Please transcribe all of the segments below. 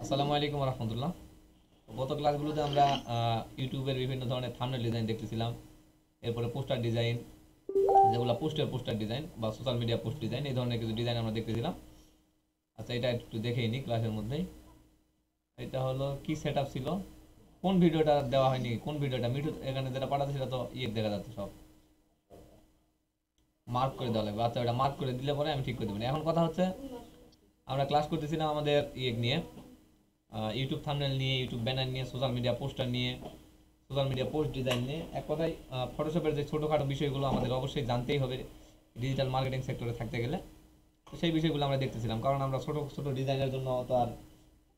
আসসালামু আলাইকুম রহমতুল্লাহ। গত ক্লাসগুলোতে আমরা ইউটিউবের বিভিন্ন ধরনের থাম্বনেল ডিজাইন দেখতেছিলাম, এরপরে পোস্টার ডিজাইন, যেগুলো পোস্টার ডিজাইন বা সোশ্যাল মিডিয়া পোস্ট ডিজাইন, এই ধরনের কিছু ডিজাইন আমরা দেখতেছিলাম। আচ্ছা, এটা একটু দেখেই নি ক্লাসের মধ্যেই। এটা হলো কি সেট আপ ছিল, কোন ভিডিওটা দেওয়া হয়নি, কোন ভিডিওটা মিঠু এখানে যেটা পাঠাতে সেটা তো দেখা যাচ্ছে সব মার্ক করে দেওয়া লাগবে। আচ্ছা, ওটা মার্ক করে দিলে পরে আমি ঠিক করে দেবো। এখন কথা হচ্ছে, আমরা ক্লাস করতেছিলাম আমাদের নিয়ে, ইউটিউব থাম্বনেল নিয়ে, ইউটিউব ব্যানার নিয়ে, সোশ্যাল মিডিয়া পোস্টার নিয়ে, সোশ্যাল মিডিয়া পোস্ট ডিজাইন নিয়ে। এক কথায় ফটোশপের যে ছোটোখাটো বিষয়গুলো আমাদের অবশ্যই জানতেই হবে ডিজিটাল মার্কেটিং সেক্টরে থাকতে গেলে। তো সেই বিষয়গুলো আমরা দেখতেছিলাম, কারণ আমরা ছোটো ছোটো ডিজাইনের জন্য তো আর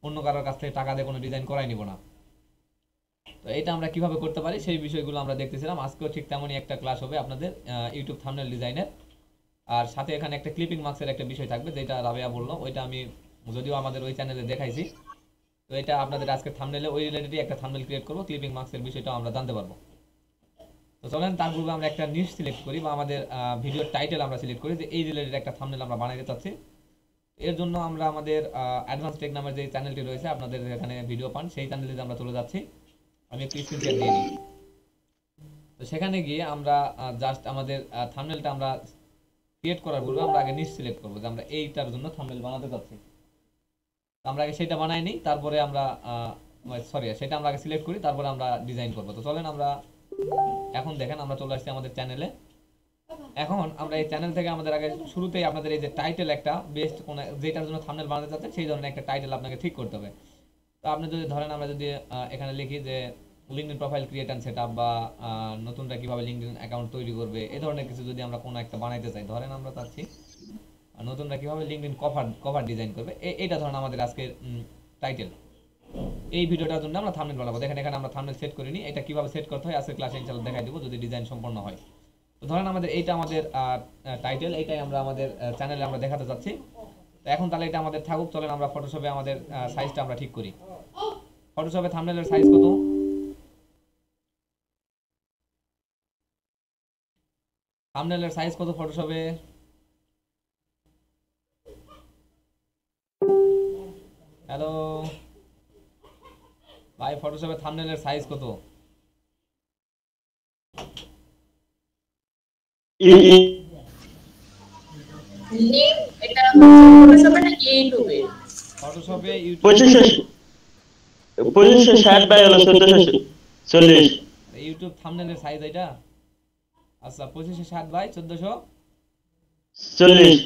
অন্য কারোর কাছ থেকে টাকা দিয়ে কোনো ডিজাইন করাই নিব না। তো এটা আমরা কিভাবে করতে পারি সেই বিষয়গুলো আমরা দেখতেছিলাম। আজকেও ঠিক তেমনই একটা ক্লাস হবে আপনাদের ইউটিউব থাম্বনেল ডিজাইনের। আর সাথে এখানে একটা ক্লিপিং মার্কসের একটা বিষয় থাকবে, যেটা রাবেয়া বললো, ওইটা আমি যদিও আমাদের ওই চ্যানেলে দেখাইছি। তো এটা আপনাদের আজকে থাম্বনেলে ওই রিলেটেডই একটা থাম্বনেল ক্রিয়েট করব, ক্লিপিং মার্কসের বিষয়টাও আমরা জানতে পারবো। তো চলেন তার পূর্বে আমরা একটা নিউজ সিলেক্ট করি বা আমাদের ভিডিওর টাইটেল আমরা সিলেক্ট করি যে এই রিলেটেড একটা থাম্বনেল আমরা বানাতে চাচ্ছি। এর জন্য আমরা আমাদের অ্যাডভান্স টেক নামের যে চ্যানেলটি রয়েছে, আপনাদের এখানে ভিডিও পান, সেই চ্যানেলে আমরা চলে যাচ্ছি। আমি একটু স্ক্রিন শেয়ার দিয়ে নিই। তো সেখানে গিয়ে আমরা জাস্ট আমাদের থাম্বনেলটা আমরা ক্রিয়েট করার পূর্বে আমরা আগে নিউজ সিলেক্ট করবো যে আমরা এইটার জন্য থাম্বনেল বানাতে চাচ্ছি। আমরা আগে সেটা বানাই নিই, তারপরে আমরা সরি সেটা আমরা আগে সিলেক্ট করি, তারপরে আমরা ডিজাইন করবো। তো চলেন আমরা এখন দেখেন আমরা চলে আসছি আমাদের চ্যানেলে। এখন আমরা এই চ্যানেল থেকে আমাদের আগে শুরুতেই আপনাদের এই যে টাইটেল একটা বেস্ট কোন যেটার জন্য থাম্বনেল বানাতে চাচ্ছেন সেই ধরনের একটা টাইটেল আপনাকে ঠিক করতে হবে। তো আপনি যদি ধরেন আমরা যদি এখানে লিখি যে LinkedIn profile create and setup বা নতুনরা কিভাবে লিঙ্কডইন অ্যাকাউন্ট তৈরি করবে, এই ধরনের কিছু যদি আমরা কোনো একটা বানাইতে চাই, ধরেন আমরা চাচ্ছি নতুনরা কিভাবে লিঙ্কডইন কভার ডিজাইন করবে, এটা ধরেন আমাদের আজকের টাইটেল। এই ভিডিওটার জন্য আমরা থাম্বনেল বানাবো। দেখেন এখানে আমরা থাম্বনেল সেট করিনি, এটা কিভাবে সেট করতে হয় আজকের ক্লাসে ইনশাআল্লাহ দেখাই দেবো যদি ডিজাইন সম্পন্ন হয়। তো ধরেন আমাদের এইটা আমাদের টাইটেল, এইটাই আমরা আমাদের চ্যানেলে আমরা দেখাতে যাচ্ছি। তো এখন তাহলে এটা আমাদের থাকুক। চলেন আমরা ফটোশপে আমাদের সাইজটা আমরা ঠিক করি। ফটোশপে থাম্বনেলের সাইজ কত? থাম্বনেলের সাইজ কত ফটোশপে? হ্যালো ভাই, ফটোশপে থাম্বনেলের সাইজ কত? লিঙ্ক এটা ফটোশপে না ইউটিউবে? ফটোশপে ইউটিউব 2560 বাই হলো 1440। ইউটিউব থাম্বনেলের সাইজ এটা। আচ্ছা, 2560 বাই 1440।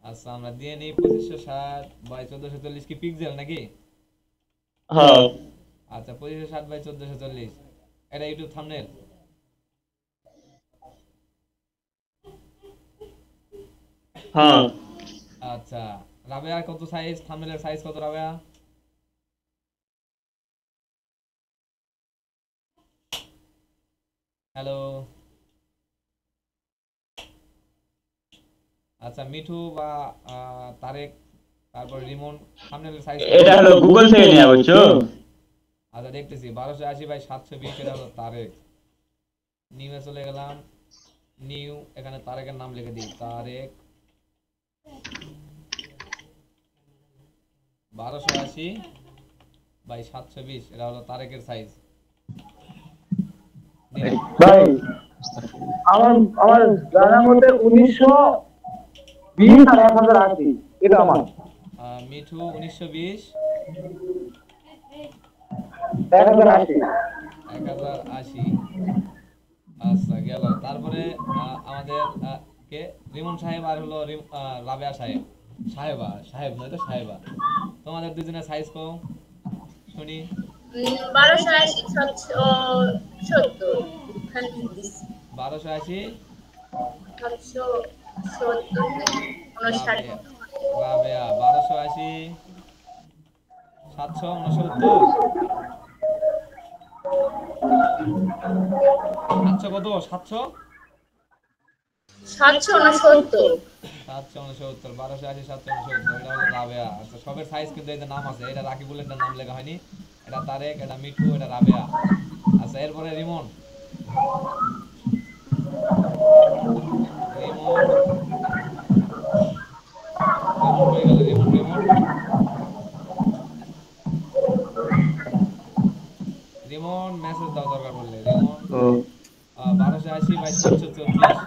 আচ্ছা, আমরা দিয়ে নিই 2560 বাই 1440। কি পিক্সেল নাকি? হ্যাঁ আচ্ছা, 2560 বাই 1440 এটা ইউটিউব থাম্বনেল। হ্যাঁ। আচ্ছা, রাবেয়া কত সাইজ থাম্বনেলের সাইজ কত রাবেয়া? হ্যালো। আচ্ছা, মিঠু বা তারেক, তারপর রিমন, থাম্বনেলের সাইজ এটা হলো গুগল থেকে নেওয়া বুঝছো। আচ্ছা, দেখতেছি 1280 বাই 720 এটা হলো তারেক। নিউয়ে চলে গেলাম, নিউ, এখানে তারেকের নাম লিখে দিই, তারেক 1280 বাই 720 এটা হলো তারেকের সাইজ। ভাই আমার আমার জানার মতে 1920 আর 1080 এটা আমার। মিঠু 1920 1080 1080। আচ্ছা, গেল। তারপরে আমাদের কে রিমন সাহেব আর হলো রাবেয়া সাহেব, সাহেব নয় তো সাহেবা। তোমাদের দুজনের সাইজ কম শুনি। 1280 770 1280 770 রাবেয়া 1280 769। 700 কত? 700 769 769। 1280 769 এটা হলো রাবেয়া। আচ্ছা, সবের সাইজ কিন্তু এই যে নাম আছে, এটা রাকিবুল এর নাম লেখা হয়নি, এটা তারেক, এটা মিঠু, এটা রাবেয়া। আচ্ছা, এরপরে রিমন, রিমন রিমন হয়ে গেল। রিমন রিমন মেসেজ দাও দরকার পড়লে। রিমন ও 1280/724।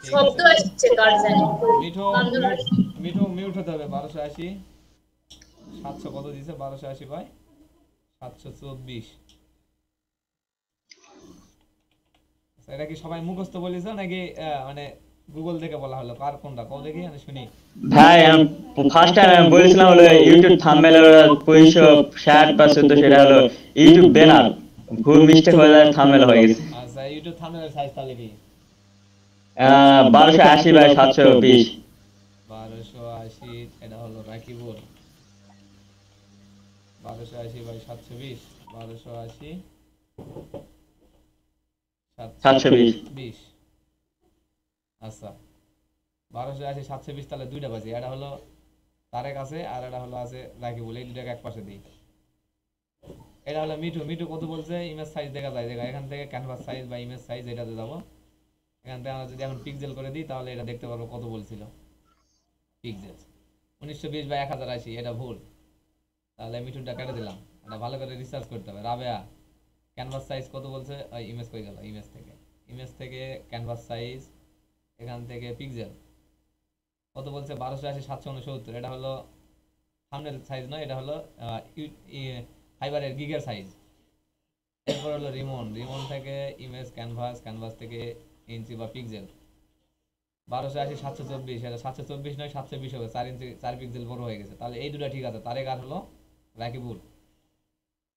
ঠিক শব্দ আছে। আসছে কার জানি মিঠু বন্ধ মিউট, রাখি। মিঠু মিউট হতে হবে। 1280 700 কত দিছে? 1280/724। এটা কি সবাই মুখস্থ বলিস নাকি মানে গুগল থেকে বলা হলো? কার কোনটা কও দেখি আমি শুনি। ভাই ফার্স্ট টাইম আমি বলেছিলাম হলো ইউটিউব থাম্বনেল 2560 সেটা হলো ইউটিউব ব্যানার, ভুল মিস্টেক হয়ে যায় থাম্বনেল হয়ে গেছে। আচ্ছা ইউটিউব থাম্বনেলের সাইজ তাহলে কি? 1280/720। 1280, এটা হলো রাকিবুল। 1280/720, 1280 720। 720। আচ্ছা 1280/720 তাহলে দুইটা বাজে। এটা হলো তারেক আছে আর এটা হলো আছে রাকিবুল, এই দুটাকে এক পাশে দিই। এটা হলো মিঠু। মিঠু কত বলছে? ইমেজ সাইজ দেখা যায়, দেখা এখান থেকে ক্যানভাস সাইজ বা ইমেজ সাইজ এটাতে যাবো। এখান থেকে আমরা যদি এখন পিক্সেল করে দিই তাহলে এটা দেখতে পারবো কত বলছিল পিক্সেল। 1920/1080, এটা ভুল। তাহলে মিঠুনটা কেটে দিলাম। এটা ভালো করে রিসার্চ করতে হবে। রাবেয়া ক্যানভাস সাইজ কত বলছে? ইমেজ কই গেল? ইমেজ থেকে ক্যানভাস সাইজ, এখান থেকে পিক্সেল কত বলছে? 1280/769। এটা হলো থাম্বনেল সাইজ নয়, এটা হলো ফাইবারের গিগের সাইজ। এরপর হলো রিমন থেকে ইমেজ ক্যানভাস থেকে ইঞ্চি বা পিক্সেল। 1280/724, এটা 724 নয় 720 হবে, 4 ইঞ্চি 4 পিক্সেল বড় হয়ে গেছে। তাহলে এই দুটো ঠিক আছে। তারেক আর হলো রাকিবুল।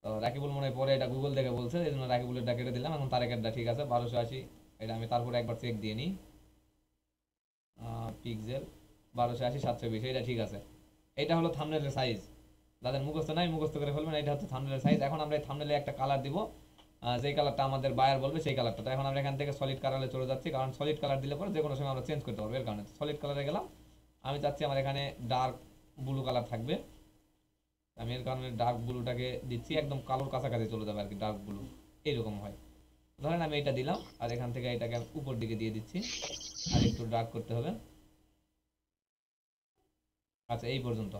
তো রাকিবুল মনে হয় পরে এটা গুগল থেকে বলছে, এই জন্য রাকিবুলেরটা কেটে দিলাম। এখন তারেকেরটা ঠিক আছে 1280। এটা আমি তারপরে একবার চেক দিয়ে নিই। পিক্সেল 1280/720, এটা ঠিক আছে। এটা হলো থাম্বনেলের সাইজ। যাদের মুখস্থ নাই মুখস্থ করে ফেলবেন। এটা হচ্ছে থাম্বনেলের সাইজ। এখন আমরা এই থাম্বনেলে একটা কালার দিব, যেই কালারটা আমাদের বায়ার বলবে সেই কালারটা। তো এখন আমরা এখান থেকে সলিড কালারে চলে যাচ্ছি, কারণ সলিড কালার দিলে পরে যে কোনো সময় আমরা চেঞ্জ করতে পারবো। এর কারণে সলিড কালারে গেলাম। আমি চাচ্ছি আমার এখানে ডার্ক ব্লু কালার থাকবে। আমি এর কারণে ডার্ক ব্লুটাকে দিচ্ছি, একদম কালোর কাছাকাছি চলে যাবে আর কি। ডার্ক ব্লু এইরকম হয়। ধরেন আমি এটা দিলাম আর এখান থেকে এটাকে উপর দিকে দিয়ে দিচ্ছি, আর একটু ডার্ক করতে হবে। আচ্ছা এই পর্যন্ত।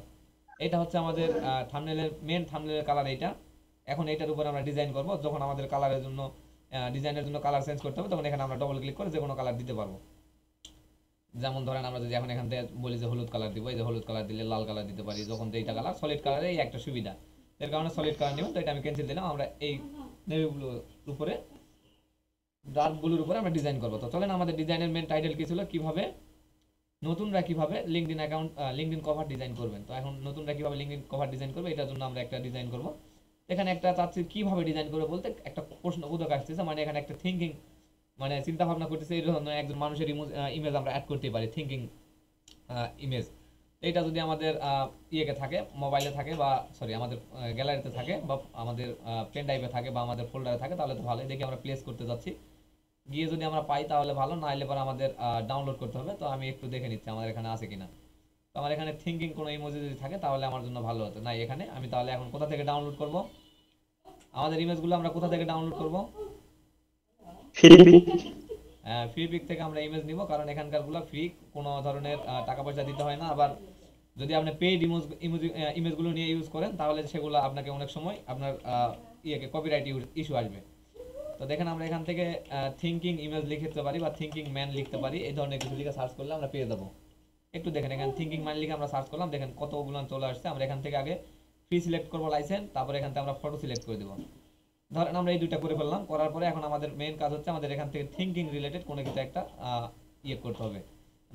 এটা হচ্ছে আমাদের থাম্বনেলের মেন থাম্বনেলের কালার এইটা। এখন এটার উপর আমরা ডিজাইন করব। যখন আমাদের কালারের জন্য ডিজাইনের জন্য কালার চেঞ্জ করতে হবে তখন এখানে আমরা ডবল ক্লিক করে যে কোনো কালার দিতে পারবো। যেমন ধরেন আমরা যদি এখন এখান থেকে বলি যে হলুদ কালার দিব, এই যে হলুদ কালার দিলে লাল কালার দিতে পারি। যখন এইটা কালার সলিড কালারে এই একটা সুবিধা, এর কারণে সলিড কালার নেব। তো এটা আমি ক্যান্সেল দিলাম। আমরা এই নেভি ব্লুর উপরে ডার্ক ব্লুর উপরে আমরা ডিজাইন করব। তো চলেন আমাদের ডিজাইনের মেন টাইটেল কি ছিল, কিভাবে নতুনরা কিভাবে LinkedIn account LinkedIn cover design করবেন। তো এখন নতুনরা কিভাবে লিঙ্কডইন কভার ডিজাইন করবে এটার জন্য আমরা একটা ডিজাইন করব। এখানে একটা চাচ্ছি কিভাবে ডিজাইন করবে বলতে একটা প্রশ্নবোধক আসতেছে, মানে এখানে একটা থিঙ্কিং মানে চিন্তা ভাবনা করতেছে এই ধরনের একজন মানুষের ইমেজ আমরা অ্যাড করতে পারি, থিঙ্কিং ইমেজ। এইটা যদি আমাদের ইয়েকে থাকে, মোবাইলে থাকে বা সরি আমাদের গ্যালারিতে থাকে বা আমাদের পেন ড্রাইভে থাকে বা আমাদের ফোল্ডারে থাকে তাহলে তো ভালোই। দেখি আমরা প্লেস করতে যাচ্ছি, গিয়ে যদি আমরা পাই তাহলে ভালো, না এলে পরে আমাদের ডাউনলোড করতে হবে। তো আমি একটু দেখে নিচ্ছি আমাদের এখানে আছে কিনা। তো আমার এখানে থিঙ্কিং কোনো ইমোজি যদি থাকে তাহলে আমার জন্য ভালো হতো। না এখানে আমি তাহলে এখন কোথা থেকে ডাউনলোড করব? আমাদের ইমেজগুলো আমরা কোথা থেকে ডাউনলোড করব? ফ্রি পিক থেকে আমরা ইমেজ নিব, কারণ এখানকারগুলো ফ্রি, কোনো ধরনের টাকা পয়সা দিতে হয় না। আবার যদি আপনি পেইড ইমেজগুলো নিয়ে ইউজ করেন তাহলে সেগুলো আপনাকে অনেক সময় আপনার ইয়েকে কপিরাইট ইস্যু আসবে। তো দেখেন আমরা এখান থেকে থিঙ্কিং ইমেজ লিখতে পারি বা থিঙ্কিং ম্যান লিখতে পারি, এই ধরনের কিছু লিখে সার্চ করলে আমরা পেয়ে যাবো। একটু দেখেন এখানে থিঙ্কিং ম্যান লিখে আমরা সার্চ করলাম, দেখেন কতগুলো চলে আসছে। আমরা এখান থেকে আগে ফ্রি সিলেক্ট করবো লাইসেন্স, তারপরে এখান থেকে আমরা ফটো সিলেক্ট করে দেবো। ধরেন আমরা এই দুইটা করে ফেললাম, করার পরে এখন আমাদের মেইন কাজ হচ্ছে আমাদের এখান থেকে থিঙ্কিং রিলেটেড কোনো কিছু একটা ইয়ে করতে হবে,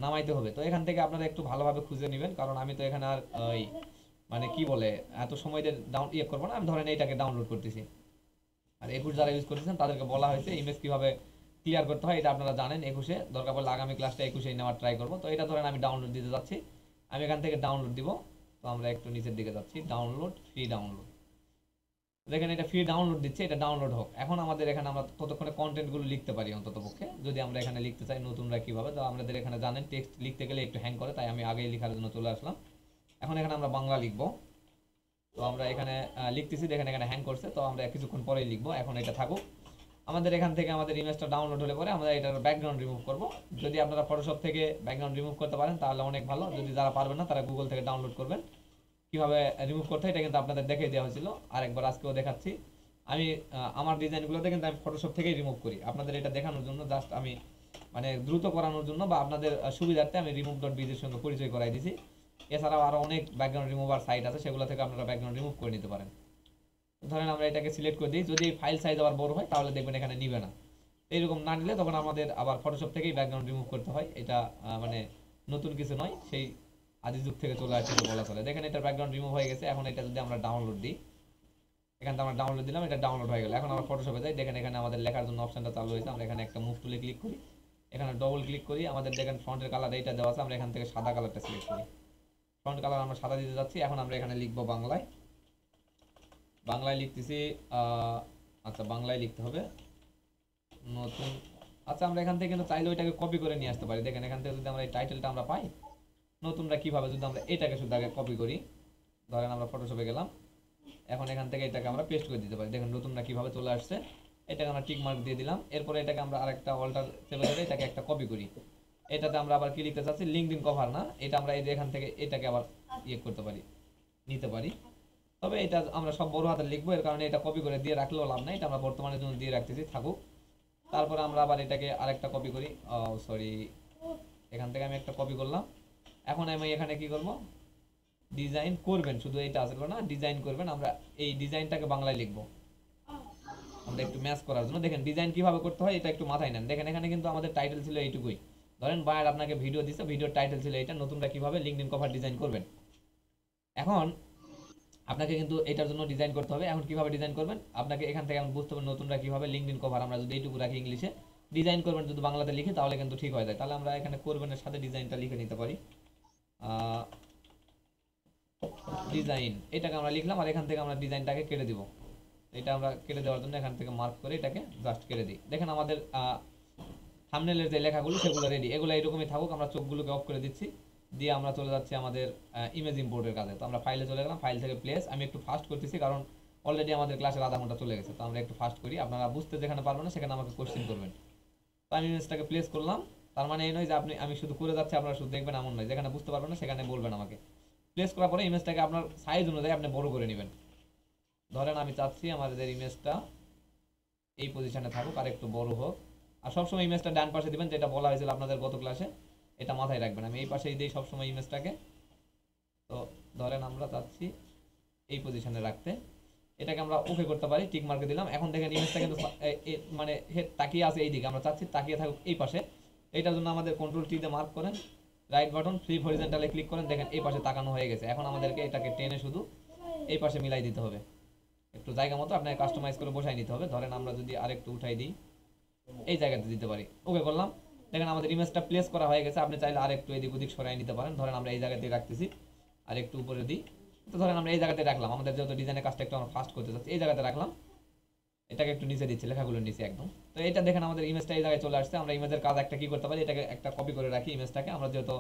নামাইতে হবে। তো এখান থেকে আপনারা একটু ভালোভাবে খুঁজে নেবেন, কারণ আমি তো এখানে আর ওই মানে কি বলে এত সময় দিয়ে ইয়ে করবো না। আমি ধরেন এইটাকে ডাউনলোড করতেছি, আর 21 যারা ইউজ করতেছেন তাদেরকে বলা হয়েছে ইমেজ কিভাবে ক্লিয়ার করতে হয়, এটা আপনারা জানেন। 21-এ দরকার পড়লে আগামী ক্লাসটা 21-এ নেওয়ার ট্রাই করবো। তো এটা ধরেন আমি ডাউনলোড দিতে যাচ্ছি, আমি এখান থেকে ডাউনলোড দিব। তো আমরা একটু নিচের দিকে যাচ্ছি, ডাউনলোড, ফ্রি ডাউনলোড। দেখেন এটা ফ্রি ডাউনলোড দিচ্ছে, এটা ডাউনলোড হোক। এখন আমাদের এখানে আমরা ততক্ষণে কন্টেন্টগুলো লিখতে পারি অন্তত পক্ষে, যদি আমরা এখানে লিখতে চাই নতুনরা কিভাবে। তো আমাদের এখানে জানেন টেক্সট লিখতে গেলে একটু হ্যাং করে, তাই আমি আগেই লেখার জন্য চলে আসলাম। এখন এখানে আমরা বাংলা লিখবো। তো আমরা এখানে লিখতেছি, দেখেন এখানে হ্যাং করছে। তো আমরা কিছুক্ষণ পরেই লিখবো, এখন এটা থাকুক। আমাদের এখান থেকে আমাদের ইমেজটা ডাউনলোড হলে পরে আমরা এটার ব্যাকগ্রাউন্ড রিমুভ করব। যদি আপনারা ফটোশপ থেকে ব্যাকগ্রাউন্ড রিমুভ করতে পারেন তাহলে অনেক ভালো। যদি যারা পারবেন না তারা গুগল থেকে ডাউনলোড করবেন। কিভাবে রিমুভ করতে হয় এটা কিন্তু আপনাদের দেখিয়ে দেওয়া হয়েছিল, আরেকবার আজকেও দেখাচ্ছি। আমি আমার ডিজাইনগুলোতে কিন্তু আমি ফটোশপ থেকেই রিমুভ করি আপনাদের এটা দেখানোর জন্য, জাস্ট আমি মানে দ্রুত করানোর জন্য বা আপনাদের সুবিধার্থে আমি remove.bg এর সঙ্গে পরিচয় করাই দিছি। এছাড়াও আরো অনেক ব্যাকগ্রাউন্ড রিমুভার সাইট আছে, সেগুলো থেকে আপনারা ব্যাকগ্রাউন্ড রিমুভ করে নিতে পারেন। ধরেন আমরা এটাকে সিলেক্ট করে দিই, যদি ফাইল সাইজ আবার বড় হয় তাহলে দেখবেন এখানে নিবে না। এইরকম না নিলে তখন আমাদের আবার ফটোশপ থেকেই ব্যাকগ্রাউন্ড রিমুভ করতে হয়। এটা মানে নতুন কিছু নয়, সেই আদি যুগ থেকে চলে আসছে বলা চলে। দেখেন এটা ব্যাকগ্রাউন্ড রিমুভ হয়ে গেছে। এখন এটা যদি আমরা ডাউনলোড দিই, এখান থেকে আমরা ডাউনলোড দিলাম, এটা ডাউনলোড হয়ে গেল। এখন আমরা ফটোশপে যাই, দেখেন এখানে আমাদের লেখার জন্য অপশনটা চালু হয়েছে। আমরা এখানে একটা মুভ টুলে ক্লিক করি, এখানে ডবল ক্লিক করি, আমাদের দেখেন ফন্টের কালার এইটা দেওয়া আছে, আমরা এখান থেকে সাদা কালারটা সিলেক্ট করি। ফন্ট কালার আমরা সাদা দিতে যাচ্ছি। এখন আমরা এখানে লিখবো বাংলায়, বাংলায় লিখতেছি আচ্ছা বাংলায় লিখতে হবে নতুন। আচ্ছা আমরা এখান থেকে কিন্তু চাইলে ওইটাকে কপি করে নিয়ে আসতে পারি। দেখেন এখান থেকে যদি আমরা এই টাইটেলটা আমরা পাই, নতুনটা কিভাবে, যদি আমরা এটাকে শুধু আগে কপি করি, ধরেন আমরা ফটোশপে গেলাম, এখন এখান থেকে এটাকে আমরা পেস্ট করে দিতে পারি। দেখেন নতুনটা কিভাবে চলে আসছে, এটাকে আমরা টিক মার্ক দিয়ে দিলাম। এরপরে এটাকে আমরা আরেকটা অল্টার চেপে ধরে এটাকে একটা কপি করি। এটাতে আমরা আবার কি লিখতে চাচ্ছি, লিঙ্কডইন কভার না, এটা আমরা এই যে এখান থেকে এটাকে আবার ইয়ে করতে পারি, নিতে পারি। তবে এটা আমরা সব বড় হাতে লিখবো, এর কারণে এটা কপি করে দিয়ে রাখলেও লাভ নাই, এটা আমরা বর্তমানের জন্য দিয়ে রাখতেছি, থাকুক। তারপরে আমরা আবার এটাকে আরেকটা কপি করি, সরি এখান থেকে আমি একটা কপি করলাম। এখন আমি এখানে কি করব, ডিজাইন করবেন, শুধু এটা আসলো না, ডিজাইন করবেন। আমরা এই ডিজাইনটাকে বাংলায় লিখবো আমরা একটু ম্যাচ করার জন্য। দেখেন ডিজাইন কিভাবে করতে হয় এটা একটু মাথায় নেন। দেখেন এখানে কিন্তু আমাদের টাইটেল ছিল এইটুকুই। ধরেন বায়ার আপনাকে ভিডিও দিচ্ছে, ভিডিওর টাইটেল ছিল এটা, নতুনটা কিভাবে লিঙ্কডইন কভার ডিজাইন করবেন। এখন আপনাকে কিন্তু এটার জন্য ডিজাইন করতে হবে। এখন কিভাবে ডিজাইন করবেন, আপনাকে এখান থেকে এখন বুঝতে হবে নতুনটা কিভাবে লিঙ্কডইন কভার আমরা যদি এইটুকু রাখি ইংলিশে, ডিজাইন করবেন যদি বাংলাতে লিখি তাহলে কিন্তু ঠিক হয়ে যায়। তাহলে আমরা এখানে করবেনের সাথে ডিজাইনটা লিখে নিতে পারি, ডিজাইন এটাকে আমরা লিখলাম, আর এখান থেকে আমরা ডিজাইনটাকে কেটে দিব। এটা আমরা কেটে দেওয়ার জন্য এখান থেকে মার্ক করে এটাকে জাস্ট কেটে দিই। দেখেন আমাদের থাম্বনেলের যে লেখাগুলো সেগুলো রেডি, এগুলো এরকমই থাকুক। আমরা চোখগুলোকে অফ করে দিচ্ছি, দিয়ে আমরা চলে যাচ্ছি আমাদের ইমেজ ইম্পোর্টের কাজে। তো আমরা ফাইলে চলে গেলাম, ফাইল থেকে প্লেস, আমি একটু ফাস্ট করতেছি কারণ অলরেডি আমাদের ক্লাসের আধা ঘন্টা চলে গেছে। তো আমরা একটু ফাস্ট করি, আপনারা বুঝতে যেখানে পারবেন না সেখানে আমাকে কোশ্চেন করবেন। তো আমি ইমেজটাকে প্লেস করলাম, তার মানে এই নয় যে আমি শুধু করে যাচ্ছি আপনারা শুধু দেখবেন, এমন নয়। যেখানে বুঝতে পারবেন না সেখানে বলবেন আমাকে। প্লেস করার পরে ইমেজটাকে আপনার সাইজ অনুযায়ী আপনি বড় করে নেবেন। ধরেন আমি চাচ্ছি আমাদের ইমেজটা এই পজিশনে থাকুক, আর একটু বড় হোক। আর সবসময় ইমেজটা ডান পাশে দিবেন, যেটা বলা হয়েছিল আপনাদের গত ক্লাসে, এটা মাথায় রাখবেন। আমি এই পাশেই দিই সবসময় ইমেজটাকে। তো ধরেন আমরা চাচ্ছি এই পজিশনে রাখতে, এটাকে আমরা ওকে করতে পারি, টিক মার্কে দিলাম। এখন দেখেন ইমেজটা কিন্তু মানে তাকিয়ে আছে এই দিকে, আমরা চাচ্ছি তাকিয়ে থাকুক এই পাশে। এইটার জন্য আমাদের কন্ট্রোল টি দিয়ে মার্ক করেন, রাইট বাটন ফ্লিপ হরিজন্টালে ক্লিক করেন, দেখেন এই পাশে তাকানো হয়ে গেছে। এখন আমাদেরকে এটাকে টেনে শুধু এই পাশে মিলাই দিতে হবে, একটু জায়গা মতো আপনাকে কাস্টমাইজ করে বসাই নিতে হবে। ধরেন আমরা যদি আরেকটু উঠাই দিই, এই জায়গাতে দিতে পারি, ওকে করলাম। দেখেন আমাদের ইমেজটা প্লেস করা হয়ে গেছে। আপনি চাইলে আরেকটু এদিক ওদিক সরাই নিতে পারেন। ধরেন আমরা এই জায়গাতে রাখতেছি, আর একটু উপরে দিই। তো ধরেন আমরা এই জায়গাতে রাখলাম, আমাদের যেহেতু ডিজাইনের কাজটা একটু আমরা ফাস্ট করতে চাচ্ছি, এই জায়গাতে রাখলাম, এটাকে একটু নিচে দিচ্ছি, লেখাগুলোর নিচে একদম। তো এটা দেখেন আমাদের ইমেজটা এই জায়গায় চলে আসছে। আমরা ইমেজের কাজ একটা কি করতে পারি, এটাকে একটা কপি করে রাখি ইমেজটাকে। আমরা যেহেতু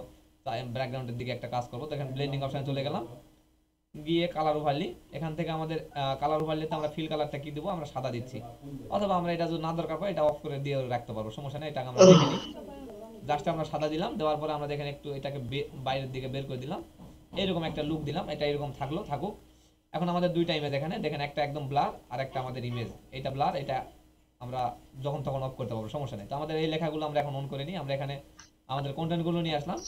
ব্যাকগ্রাউন্ডের দিকে একটা কাজ করবো, দেখেন ব্লেন্ডিং অপশনে চলে গেলাম, গিয়ে কালার ওভারলি, এখান থেকে আমাদের কালার ওভারলিতে আমরা ফিল কালারটা কি দেবো, আমরা সাদা দিচ্ছি। অথবা আমরা এটা যদি না দরকার পড়ে এটা অফ করে দিয়ে রাখতে পারবো, সমস্যা নেই। এটাকে আমরা দেখে নিই, জাস্ট আমরা সাদা দিলাম, দেওয়ার পরে আমরা দেখেন একটু এটাকে বাইরের দিকে বের করে দিলাম, এইরকম একটা লুক দিলাম। এটা এরকম থাকুক। এখন আমাদের দুইটা ইমেজ এখানে দেখেন, একটা একদম ব্লার আর একটা আমাদের ইমেজ, এটা ব্লার, এটা আমরা যখন তখন অফ করতে পারবো, সমস্যা নেই। তো আমাদের এই লেখাগুলো আমরা এখন অন করে নিই। আমরা এখানে আমাদের কন্টেন্টগুলো নিয়ে আসলাম।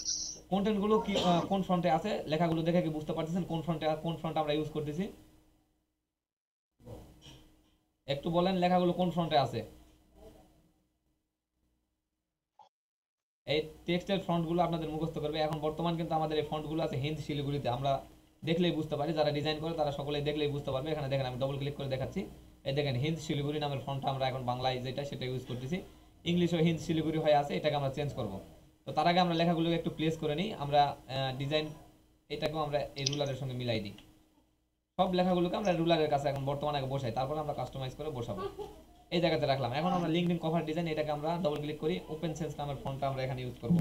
কন্টেন্টগুলো কি কোন ফ্রন্টে আছে, লেখাগুলো দেখে কি বুঝতে পারতেছেন কোন ফ্রন্ট আমরা ইউজ করতেছি? একটু বলেন লেখাগুলো কোন ফ্রন্টে আছে। এই টেক্সটের ফন্টগুলো আপনাদের মুখস্থ করবে। এখন বর্তমান কিন্তু আমাদের এই ফন্টগুলো আছে হিন্দ শিলিগুড়িতে, আমরা দেখলেই বুঝতে পারি, যারা ডিজাইন করে তারা সকলেই দেখলেই বুঝতে পারবে। এখানে দেখেন আমি ডবল ক্লিক করে দেখাচ্ছি, এই দেখেন হিন্দ শিলিগুড়ি নামের ফন্টটা আমরা এখন বাংলায় যেটা সেটা ইউজ করতেছি। ইংলিশও হিন্দ শিলিগুড়ি হয়ে আছে, এটাকে আমরা চেঞ্জ করব। তো তার আগে আমরা লেখাগুলোকে একটু প্লেস করে নিই। আমরা ডিজাইন এটাকেও আমরা এই রুলারের সঙ্গে মিলাই দিই। সব লেখাগুলোকে আমরা রুলারের কাছে এখন বর্তমানে আগে বসাই, তারপরে আমরা কাস্টমাইজ করে বসাবো। এই জায়গাতে রাখলাম। এখন আমরা লিঙ্কডইন কভার ডিজাইন, এটাকে আমরা ডবল ক্লিক করি, ওপেন সেন্স নামের ফন্টটা আমরা এখানে ইউজ করব।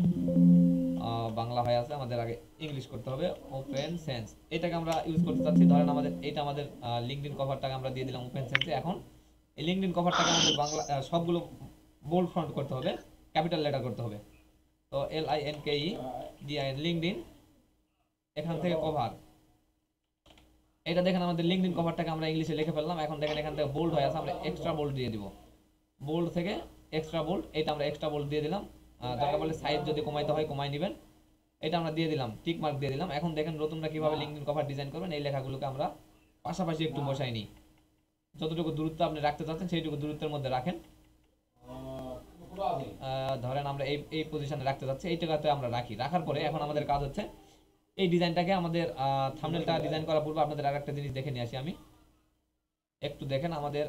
বাংলা হয়ে আছে, আমাদের আগে ইংলিশ করতে হবে, ওপেন সেন্স এটাকে আমরা ইউজ করতে চাচ্ছি। ধরেন আমাদের এটা আমাদের লিঙ্কডইন কভারটাকে আমরা দিয়ে দিলাম ওপেন সেন্সে। এখন এই লিঙ্কডইন কভারটাকে আমাদের বাংলা সবগুলো বোল্ড ফন্ট করতে হবে, ক্যাপিটাল লেটার করতে হবে। তো LINKEDIN লিঙ্কডইন, এখান থেকে কভার, এটা দেখেন আমাদের লিঙ্কডইন কভারটাকে আমরা ইংলিশে লিখে ফেললাম। এখন দেখেন এখান থেকে বোল্ড হয়ে আছে, আমরা এক্সট্রা বোল্ড দিয়ে দিব। বোল্ড থেকে এক্সট্রা বোল্ড, এটা আমরা এক্সট্রা বোল্ড দিয়ে দিলাম। দরকার পড়লে সাইজ যদি কমাইতে হয় কমাই নেবেন। এটা আমরা দিয়ে দিলাম, টিক মার্ক দিয়ে দিলাম। এখন দেখেন নতুনরা কিভাবে লিঙ্কডইন কভার ডিজাইন করবেন। এই লেখাগুলোকে আমরা পাশাপাশি একটু বসাই নিই। যতটুকু দূরত্ব আপনি রাখতে চাচ্ছেন সেইটুকু দূরত্বের মধ্যে রাখেন। ধরেন আমরা এই পজিশনে রাখতে যাচ্ছি, এইটাতে আমরা রাখি। রাখার পরে এখন আমাদের কাজ হচ্ছে এই ডিজাইনটাকে আমাদের থাম্বনেলটা ডিজাইন করার পূর্বে আপনাদের আরেকটা জিনিস দেখে নিয়ে আসি আমি। একটু দেখেন আমাদের